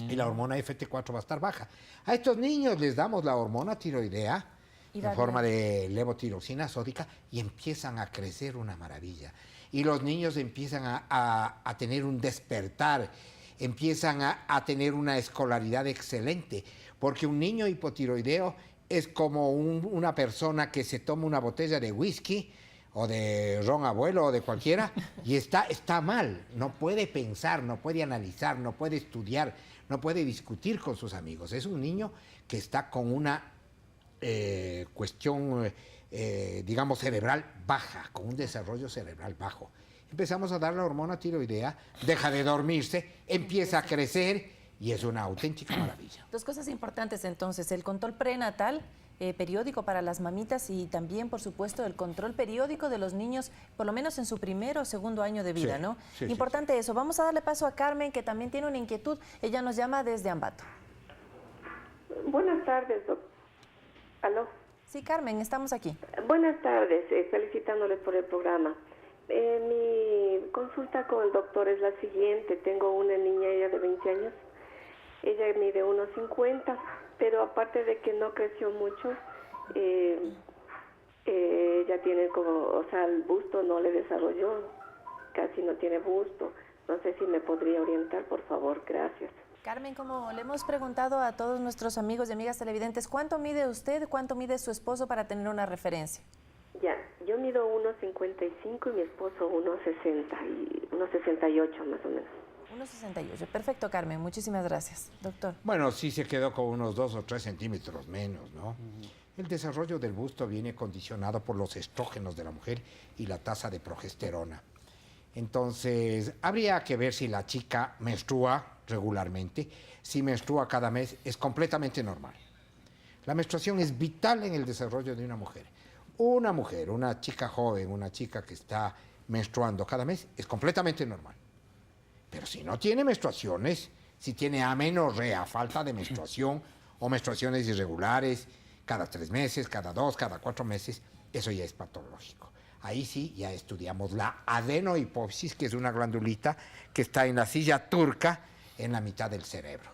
Y la hormona FT4 va a estar baja. A estos niños les damos la hormona tiroidea en forma de levotiroxina sódica y empiezan a crecer una maravilla. Y los niños empiezan a tener un despertar, empiezan a tener una escolaridad excelente, porque un niño hipotiroideo es como una persona que se toma una botella de whisky o de ron abuelo o de cualquiera y está mal, no puede pensar, no puede analizar, no puede estudiar, no puede discutir con sus amigos. Es un niño que está con una cuestión, digamos, cerebral baja, con un desarrollo cerebral bajo. Empezamos a dar la hormona tiroidea, deja de dormirse, empieza a crecer y es una auténtica maravilla. 2 cosas importantes entonces, el control prenatal, periódico para las mamitas y también, por supuesto, el control periódico de los niños, por lo menos en su primer o segundo año de vida, ¿no? Sí, importante eso. Vamos a darle paso a Carmen, que también tiene una inquietud. Ella nos llama desde Ambato. Buenas tardes, doctor. ¿Aló? Sí, Carmen, estamos aquí. Buenas tardes, felicitándoles por el programa. Mi consulta con el doctor es la siguiente. Tengo una niña, ella de 20 años. Ella mide 1,50, pero aparte de que no creció mucho, ella tiene como, o sea, el busto no le desarrolló, casi no tiene busto. No sé si me podría orientar, por favor, gracias. Carmen, como le hemos preguntado a todos nuestros amigos y amigas televidentes, ¿cuánto mide usted, cuánto mide su esposo para tener una referencia? Ya, yo mido 1,55 y mi esposo 1,68 más o menos. 1,68. Perfecto, Carmen. Muchísimas gracias, doctor. Bueno, sí se quedó con unos 2 o 3 centímetros menos, ¿no? El desarrollo del busto viene condicionado por los estrógenos de la mujer y la tasa de progesterona. Entonces, habría que ver si la chica menstrua regularmente. Si menstrua cada mes, es completamente normal. La menstruación es vital en el desarrollo de una mujer. Una chica joven, una chica que está menstruando cada mes, es completamente normal. Pero si no tiene menstruaciones, si tiene amenorrea, falta de menstruación o menstruaciones irregulares, cada 3 meses, cada 2, cada 4 meses, eso ya es patológico. Ahí sí ya estudiamos la adenohipófisis, que es una glandulita que está en la silla turca en la mitad del cerebro.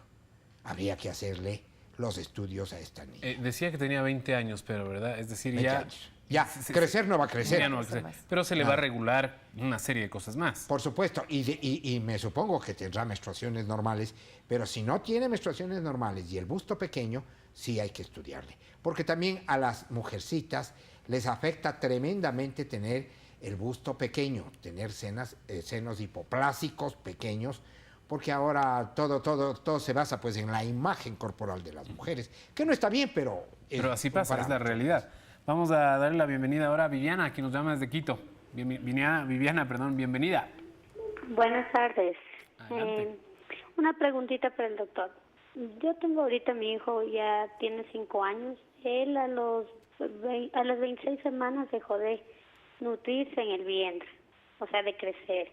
Habría que hacerle los estudios a esta niña. Decía que tenía 20 años, pero ¿verdad? Es decir, 20 ya... años. Ya, crecer no va a crecer. Ya no va a crecer. Pero se le va a regular una serie de cosas más. Por supuesto, y me supongo que tendrá menstruaciones normales, pero si no tiene menstruaciones normales y el busto pequeño, sí hay que estudiarle. Porque también a las mujercitas les afecta tremendamente tener el busto pequeño, tener senos hipoplásicos pequeños, porque ahora todo se basa pues en la imagen corporal de las mujeres, que no está bien, pero así pasa, es la realidad. Vamos a darle la bienvenida ahora a Viviana, que nos llama desde Quito. Viviana, bienvenida. Buenas tardes. Una preguntita para el doctor. Yo tengo ahorita mi hijo, ya tiene 5 años. Él a las 26 semanas dejó de nutrirse en el vientre, o sea, de crecer.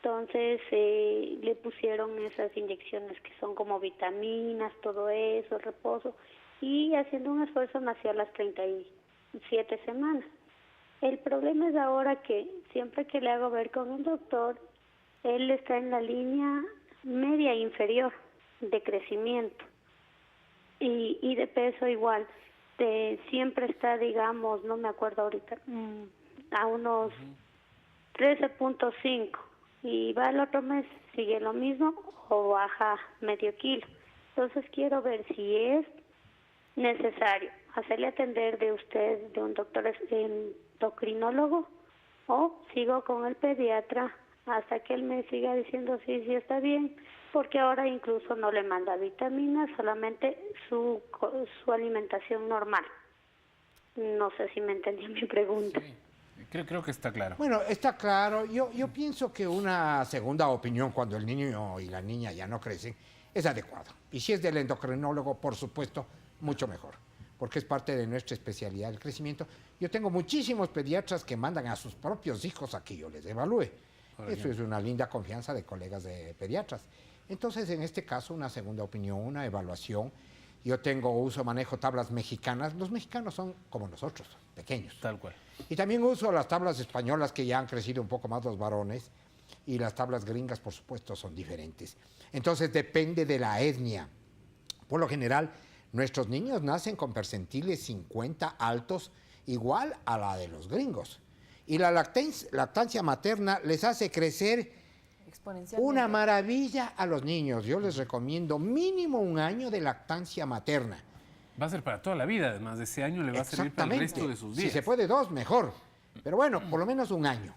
Entonces le pusieron esas inyecciones que son como vitaminas, todo eso, reposo, y haciendo un esfuerzo nació a las 37 semanas. El problema es ahora que siempre que le hago ver con el doctor, él está en la línea media inferior de crecimiento y de peso igual. Siempre está, digamos, no me acuerdo ahorita, a unos 13.5 y va el otro mes, sigue lo mismo o baja medio kilo. Entonces quiero ver si es necesario hacerle atender de usted, de un doctor endocrinólogo, o sigo con el pediatra hasta que él me siga diciendo sí está bien, porque ahora incluso no le manda vitaminas, solamente su alimentación normal. No sé si me entendió mi pregunta. Sí. Creo que está claro. Bueno, está claro. Yo pienso que una segunda opinión cuando el niño y la niña ya no crecen es adecuado. Y si es del endocrinólogo, por supuesto, mucho mejor, porque es parte de nuestra especialidad del crecimiento. Yo tengo muchísimos pediatras que mandan a sus propios hijos a que yo les evalúe. Eso es una linda confianza de colegas de pediatras. Entonces, en este caso, una segunda opinión, una evaluación. Yo manejo tablas mexicanas. Los mexicanos son como nosotros, pequeños. Tal cual. Y también uso las tablas españolas, que ya han crecido un poco más los varones, y las tablas gringas, por supuesto, son diferentes. Entonces, depende de la etnia. Por lo general, nuestros niños nacen con percentiles 50 altos, igual a la de los gringos. Y la lactancia materna les hace crecer una maravilla a los niños. Yo les recomiendo mínimo 1 año de lactancia materna. Va a ser para toda la vida, además de ese año le va a servir para el resto de sus días. Si se puede 2, mejor. Pero bueno, por lo menos 1 año.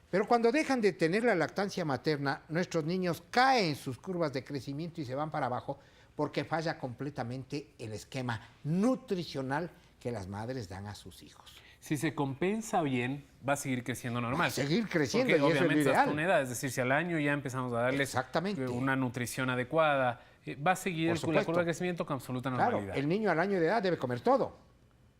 Pero cuando dejan de tener la lactancia materna, nuestros niños caen sus curvas de crecimiento y se van para abajo porque falla completamente el esquema nutricional que las madres dan a sus hijos. Si se compensa bien, va a seguir creciendo normal. Va a seguir creciendo, porque y eso es lo ideal. Hasta una edad, es decir, si al año ya empezamos a darles una nutrición adecuada, va a seguir con la curva de crecimiento con absoluta normalidad. Claro, el niño al año de edad debe comer todo.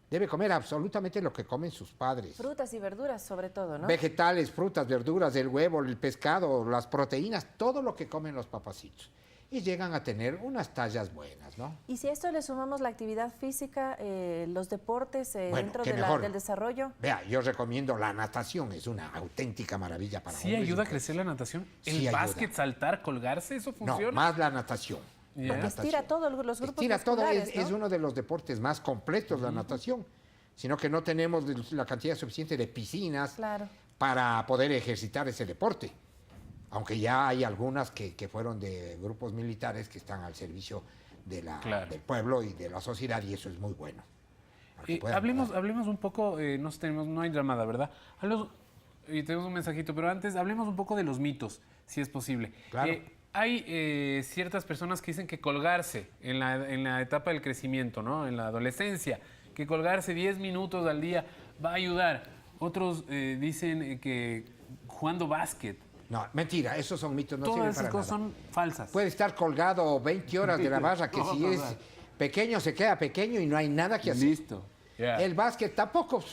Debe comer absolutamente lo que comen sus padres. Frutas y verduras sobre todo, ¿no? Vegetales, frutas, verduras, el huevo, el pescado, las proteínas, todo lo que comen los papacitos. Y llegan a tener unas tallas buenas, ¿no? Y si a esto le sumamos la actividad física, los deportes dentro del desarrollo. Vea, yo recomiendo la natación, es una auténtica maravilla para ¿Sí ayuda a crecer la natación? Sí, ¿El básquet, saltar, colgarse, eso funciona? No, más la natación. Porque estira todos los grupos estira musculares, todo, ¿no? es uno de los deportes más completos, la natación. Sino que no tenemos la cantidad suficiente de piscinas para poder ejercitar ese deporte. Aunque ya hay algunas que fueron de grupos militares que están al servicio de del pueblo y de la sociedad, y eso es muy bueno. Hablemos un poco, no hay llamada, ¿verdad? Y tenemos un mensajito, pero antes hablemos un poco de los mitos, si es posible. Claro. Hay ciertas personas que dicen que colgarse en la etapa del crecimiento, ¿no? En la adolescencia, que colgarse 10 minutos al día va a ayudar. Otros dicen que jugando básquet. No, mentira, esos son mitos, no Todas sirven esas para cosas nada. son falsas. Puede estar colgado 20 horas de la barra, que si es pequeño se queda pequeño y no hay nada que hacer. Listo. Yeah. El básquet tampoco.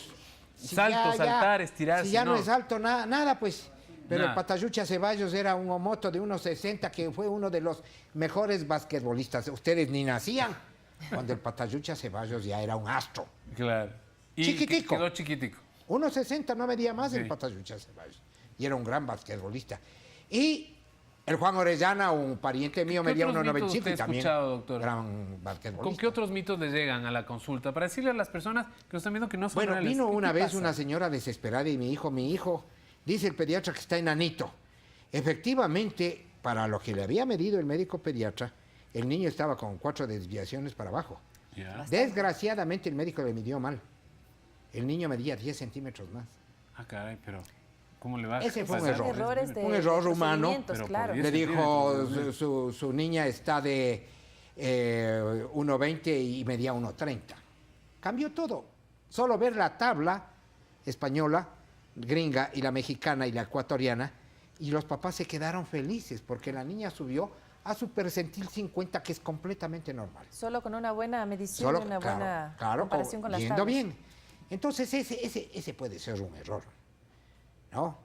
Saltar, estirarse. Si ya no es alto, nada, pues. Pero Nada. el Patayucha Ceballos era un homoto de 1.60 que fue uno de los mejores basquetbolistas. Ustedes ni nacían cuando el Patayucha Ceballos ya era un astro. Claro. Y Chiquitico. quedó chiquitico. 1.60 no medía más Sí. el Patayucha Ceballos. Y era un gran basquetbolista. Y el Juan Orellana, un pariente mío, ¿Qué medía otros mitos 1.95 usted y ha también escuchado, doctor? gran basquetbolista. ¿Con qué otros mitos le llegan a la consulta? Para decirle a las personas que nos están viendo que no son Bueno, reales. vino ¿Qué una vez pasa? una señora desesperada y mi hijo, dice el pediatra que está enanito. Efectivamente, para lo que le había medido el médico pediatra, el niño estaba con 4 desviaciones para abajo. Ya. Desgraciadamente el médico le midió mal. El niño medía 10 centímetros más. Ah, caray, pero ¿cómo le va? Ese fue un pasar? error. Errores de Un error humano. procedimientos, Pero claro. por Le 10 dijo, centímetros, su niña está de 1,20 y medía 1,30. Cambió todo. Solo ver la tabla española, gringa, y la mexicana y la ecuatoriana, y los papás se quedaron felices porque la niña subió a su percentil 50, que es completamente normal. Solo con una buena medición y una buena comparación con las yendo tablas. bien. Entonces ese puede ser un error, ¿no?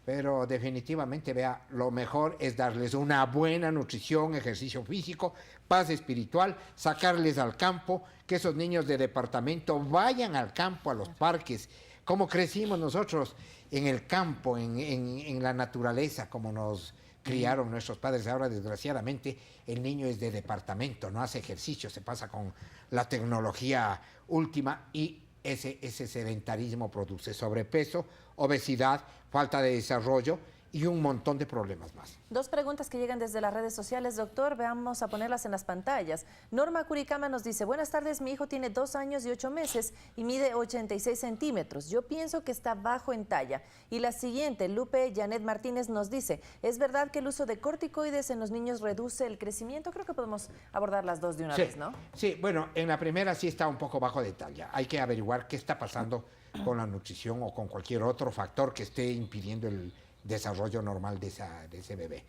Pero definitivamente, vea, lo mejor es darles una buena nutrición, ejercicio físico, paz espiritual, sacarles al campo, que esos niños de departamento vayan al campo, a los parques, como crecimos nosotros en el campo, en la naturaleza, como nos criaron nuestros padres. Ahora, desgraciadamente, el niño es de departamento, no hace ejercicio, se pasa con la tecnología última y ese sedentarismo produce sobrepeso, obesidad, falta de desarrollo y un montón de problemas más. 2 preguntas que llegan desde las redes sociales, doctor. Veamos a ponerlas en las pantallas. Norma Curicama nos dice: buenas tardes, mi hijo tiene 2 años y 8 meses y mide 86 centímetros. Yo pienso que está bajo en talla. Y la siguiente, Lupe Janet Martínez nos dice: ¿es verdad que el uso de corticoides en los niños reduce el crecimiento? Creo que podemos abordar las dos de una vez, ¿no? Sí, bueno, en la primera sí está un poco bajo de talla. Hay que averiguar qué está pasando con la nutrición o con cualquier otro factor que esté impidiendo el desarrollo normal de ese bebé.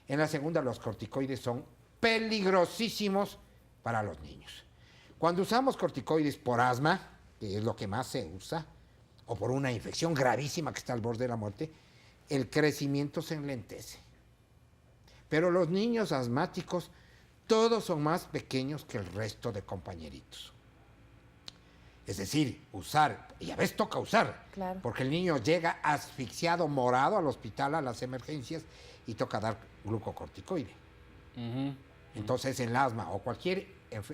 En la segunda, los corticoides son peligrosísimos para los niños. Cuando usamos corticoides por asma, que es lo que más se usa, o por una infección gravísima que está al borde de la muerte, el crecimiento se enlentece. Pero los niños asmáticos, todos son más pequeños que el resto de compañeritos. Es decir, usar, y a veces toca usar, Claro. porque el niño llega asfixiado, morado al hospital, a las emergencias, y toca dar glucocorticoide. Entonces, el asma o cualquier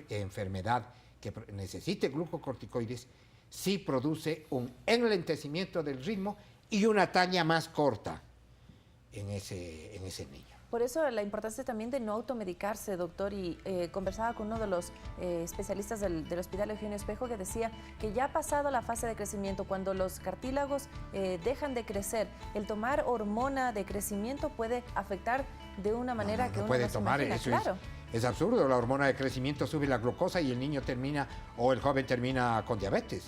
enfermedad que necesite glucocorticoides, sí produce un enlentecimiento del ritmo y una talla más corta en ese niño. Por eso la importancia también de no automedicarse, doctor, y conversaba con uno de los especialistas del Hospital Eugenio Espejo, que decía que ya ha pasado la fase de crecimiento, cuando los cartílagos dejan de crecer, el tomar hormona de crecimiento puede afectar de una manera que no uno puede no se tomar imagina. eso. Claro. Es absurdo. La hormona de crecimiento sube la glucosa y el niño termina, o el joven termina con diabetes.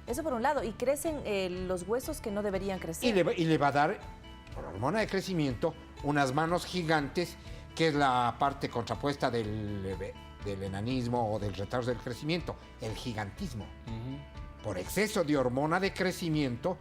Eso por un lado, y crecen los huesos que no deberían crecer. Y le va a dar, por la hormona de crecimiento, unas manos gigantes, que es la parte contrapuesta del enanismo o del retraso del crecimiento, el gigantismo. Por exceso de hormona de crecimiento,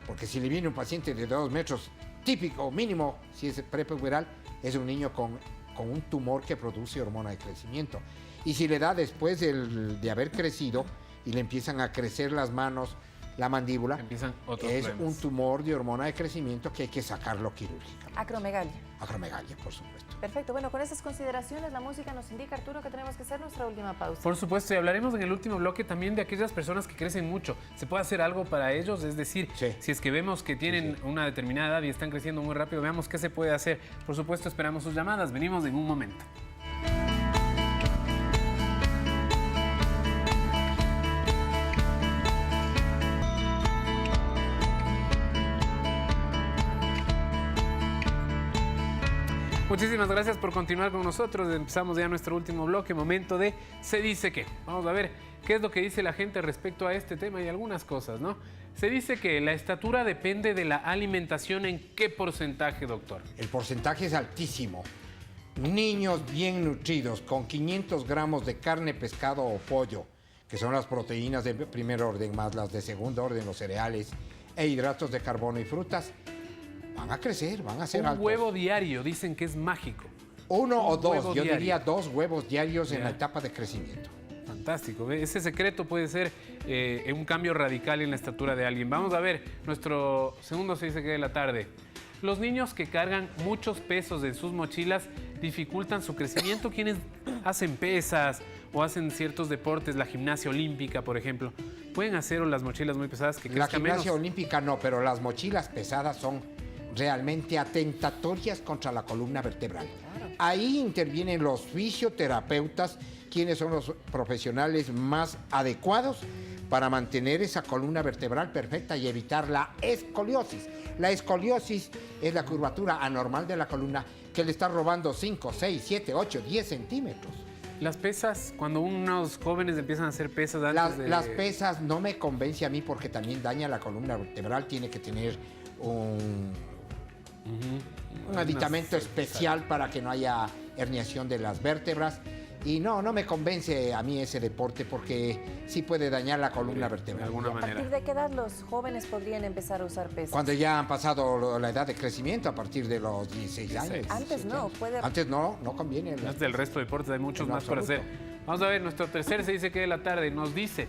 porque si le viene un paciente de 2 metros, típico, mínimo, si es prepuberal, es un niño con un tumor que produce hormona de crecimiento. Y si le da después de haber crecido y le empiezan a crecer las manos, la mandíbula, es problemas. un tumor de hormona de crecimiento que hay que sacarlo quirúrgicamente. Acromegalia. Acromegalia, por supuesto. Perfecto. Bueno, con esas consideraciones, la música nos indica, Arturo, que tenemos que hacer nuestra última pausa. Por supuesto, y hablaremos en el último bloque también de aquellas personas que crecen mucho. ¿Se puede hacer algo para ellos? Es decir, si es que vemos que tienen una determinada edad y están creciendo muy rápido, veamos qué se puede hacer. Por supuesto, esperamos sus llamadas. Venimos en un momento. Muchísimas gracias por continuar con nosotros. Empezamos ya nuestro último bloque, momento de Se dice qué. Vamos a ver qué es lo que dice la gente respecto a este tema y algunas cosas, ¿no? Se dice que la estatura depende de la alimentación. ¿En qué porcentaje, doctor? El porcentaje es altísimo. Niños bien nutridos, con 500 gramos de carne, pescado o pollo, que son las proteínas de primer orden, más las de segundo orden, los cereales, e hidratos de carbono y frutas, van a crecer, van a ser altos. Un huevo diario, dicen que es mágico. Uno o dos, yo diario. diría 2 huevos diarios en la etapa de crecimiento. Fantástico, ¿ve? Ese secreto puede ser un cambio radical en la estatura de alguien. Vamos a ver nuestro segundo Se dice qué de la tarde. Los niños que cargan muchos pesos en sus mochilas dificultan su crecimiento. Quienes hacen pesas o hacen ciertos deportes, la gimnasia olímpica, por ejemplo, pueden hacer las mochilas muy pesadas que La crezcan gimnasia menos. olímpica no, pero las mochilas pesadas son realmente atentatorias contra la columna vertebral. Ahí intervienen los fisioterapeutas, quienes son los profesionales más adecuados para mantener esa columna vertebral perfecta y evitar la escoliosis. La escoliosis es la curvatura anormal de la columna que le está robando 5, 6, 7, 8, 10 centímetros. Las pesas, cuando unos jóvenes empiezan a hacer pesas antes de... Las pesas no me convence a mí porque también daña la columna vertebral. Tiene que tener un aditamento especial para que no haya herniación de las vértebras. Y no me convence a mí ese deporte porque sí puede dañar la columna vertebral. De alguna ¿A partir de qué edad los jóvenes podrían empezar a usar pesas? Cuando ya han pasado la edad de crecimiento, a partir de los 16 años. Antes no, puede... Antes no conviene. Antes del resto de deportes hay muchos En más por hacer. absoluto. Vamos a ver, nuestro tercer Se dice qué de la tarde nos dice,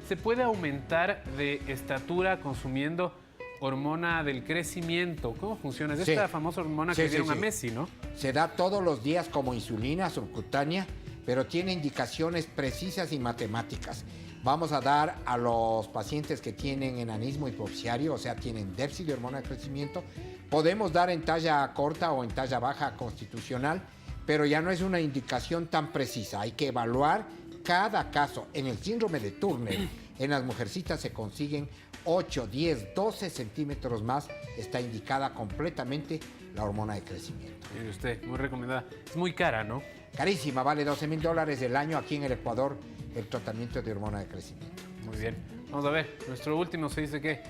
¿se puede aumentar de estatura consumiendo hormona del crecimiento? ¿Cómo funciona? Es esta famosa hormona que dieron a Messi, ¿no? Se da todos los días como insulina subcutánea, pero tiene indicaciones precisas y matemáticas. Vamos a dar a los pacientes que tienen enanismo hipoficiario, o sea, tienen déficit de hormona de crecimiento. Podemos dar en talla corta o en talla baja constitucional, pero ya no es una indicación tan precisa. Hay que evaluar cada caso. En el síndrome de Turner, en las mujercitas se consiguen 8, 10, 12 centímetros más. Está indicada completamente la hormona de crecimiento. Mire usted, muy recomendada. Es muy cara, ¿no? Carísima, vale $12,000 el año aquí en el Ecuador el tratamiento de hormona de crecimiento. Muy bien. Vamos a ver, nuestro último Se dice qué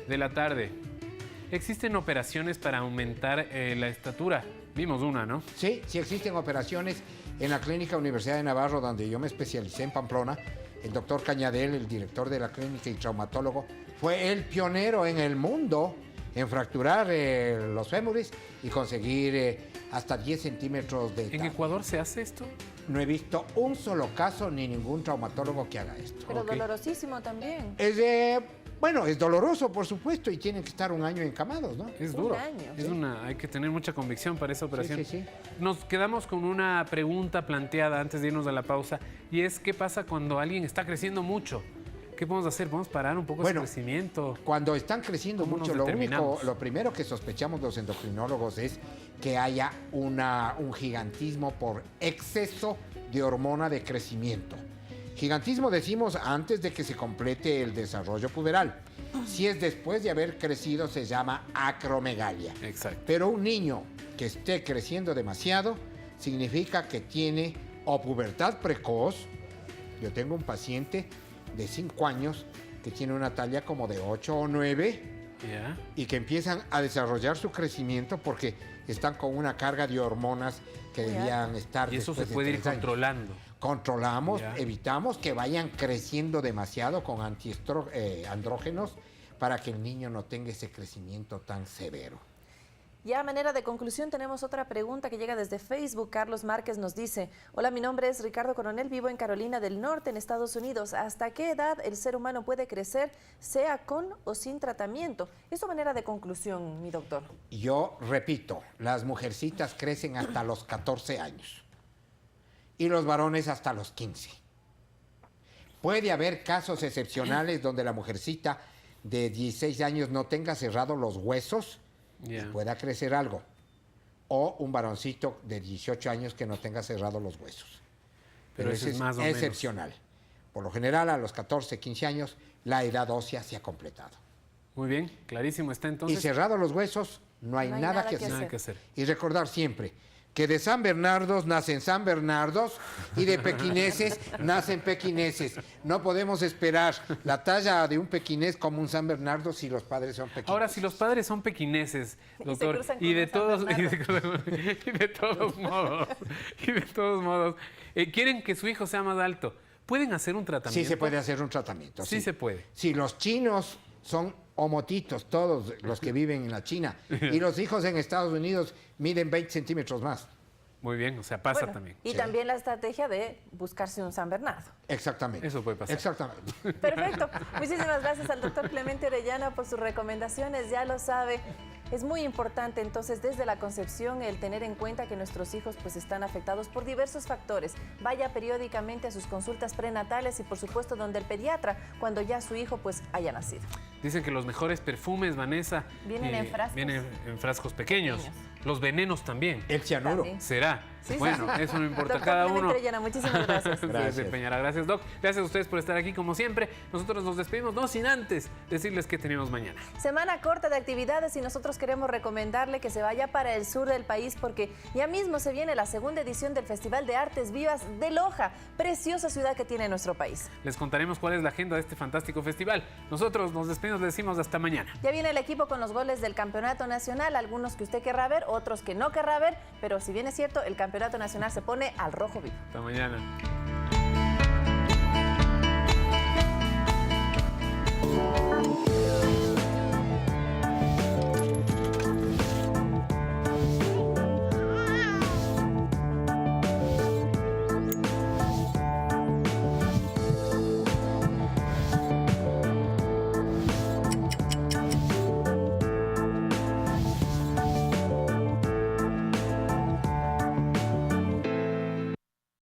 de la tarde. ¿Existen operaciones para aumentar la estatura? Vimos una, ¿no? Sí existen operaciones en la Clínica Universidad de Navarro, donde yo me especialicé en Pamplona. El doctor Cañadel, el director de la clínica y traumatólogo, fue el pionero en el mundo en fracturar los fémures y conseguir hasta 10 centímetros de... ¿En Ecuador se hace esto? No he visto un solo caso ni ningún traumatólogo que haga esto. Pero dolorosísimo también. Es doloroso, por supuesto, y tienen que estar un año encamados, ¿no? Es duro. Un año. Hay que tener mucha convicción para esa operación. Sí. Nos quedamos con una pregunta planteada antes de irnos a la pausa, y es ¿qué pasa cuando alguien está creciendo mucho? ¿Qué podemos hacer? ¿Podemos parar un poco ese crecimiento? Cuando están creciendo mucho, lo primero que sospechamos los endocrinólogos es que haya un gigantismo por exceso de hormona de crecimiento. Gigantismo decimos antes de que se complete el desarrollo puberal. Si es después de haber crecido se llama acromegalia. Exacto. Pero un niño que esté creciendo demasiado significa que tiene o pubertad precoz. Yo tengo un paciente de 5 años que tiene una talla como de 8 o 9 y que empiezan a desarrollar su crecimiento porque están con una carga de hormonas que debían estar. Y eso se puede ir controlando. Controlamos, evitamos que vayan creciendo demasiado con andrógenos para que el niño no tenga ese crecimiento tan severo. Ya a manera de conclusión tenemos otra pregunta que llega desde Facebook. Carlos Márquez nos dice: hola, mi nombre es Ricardo Coronel, vivo en Carolina del Norte, en Estados Unidos. ¿Hasta qué edad el ser humano puede crecer, sea con o sin tratamiento? Es su manera de conclusión, mi doctor. Yo repito, las mujercitas crecen hasta los 14 años y los varones hasta los 15. Puede haber casos excepcionales donde la mujercita de 16 años no tenga cerrados los huesos y pueda crecer algo. O un varoncito de 18 años que no tenga cerrados los huesos. Pero eso es más excepcional. Por lo general, a los 14, 15 años, la edad ósea se ha completado. Muy bien, clarísimo está entonces. Y cerrados los huesos, no hay nada que hacer. Nada que hacer. Y recordar siempre que de San Bernardos nacen San Bernardos y de pequineses nacen pequineses. No podemos esperar la talla de un pequinés como un San Bernardo si los padres son pequineses. Ahora, si los padres son pequineses, doctor, y de todos modos, quieren que su hijo sea más alto, ¿pueden hacer un tratamiento? Sí, se puede hacer un tratamiento. Sí se puede. Si los chinos son homotitos, todos los que viven en la China, y los hijos en Estados Unidos miden 20 centímetros más. Muy bien, o sea, pasa también. Y también la estrategia de buscarse un San Bernardo. Exactamente. Eso puede pasar. Exactamente. Perfecto. Muchísimas gracias al doctor Clemente Orellana por sus recomendaciones. Ya lo sabe, es muy importante entonces desde la concepción el tener en cuenta que nuestros hijos pues están afectados por diversos factores. Vaya periódicamente a sus consultas prenatales y por supuesto donde el pediatra cuando ya su hijo pues haya nacido. Dicen que los mejores perfumes, Vanessa, vienen en frascos. Vienen en frascos pequeños. Los venenos también. El cianuro. ¿Será? Sí, bueno, sí. Eso no importa. Doctor Cada Clemente uno. Orellana, muchísimas gracias. Gracias, Doc. Gracias a ustedes por estar aquí como siempre. Nosotros nos despedimos, no sin antes decirles que tenemos mañana. Semana corta de actividades y nosotros queremos recomendarle que se vaya para el sur del país porque ya mismo se viene la segunda edición del Festival de Artes Vivas de Loja, preciosa ciudad que tiene nuestro país. Les contaremos cuál es la agenda de este fantástico festival. Nosotros nos despedimos, les decimos hasta mañana. Ya viene el equipo con los goles del Campeonato Nacional, algunos que usted querrá ver, otros que no querrá ver, pero si bien es cierto, el Campeonato Nacional se pone al rojo vivo. Hasta mañana.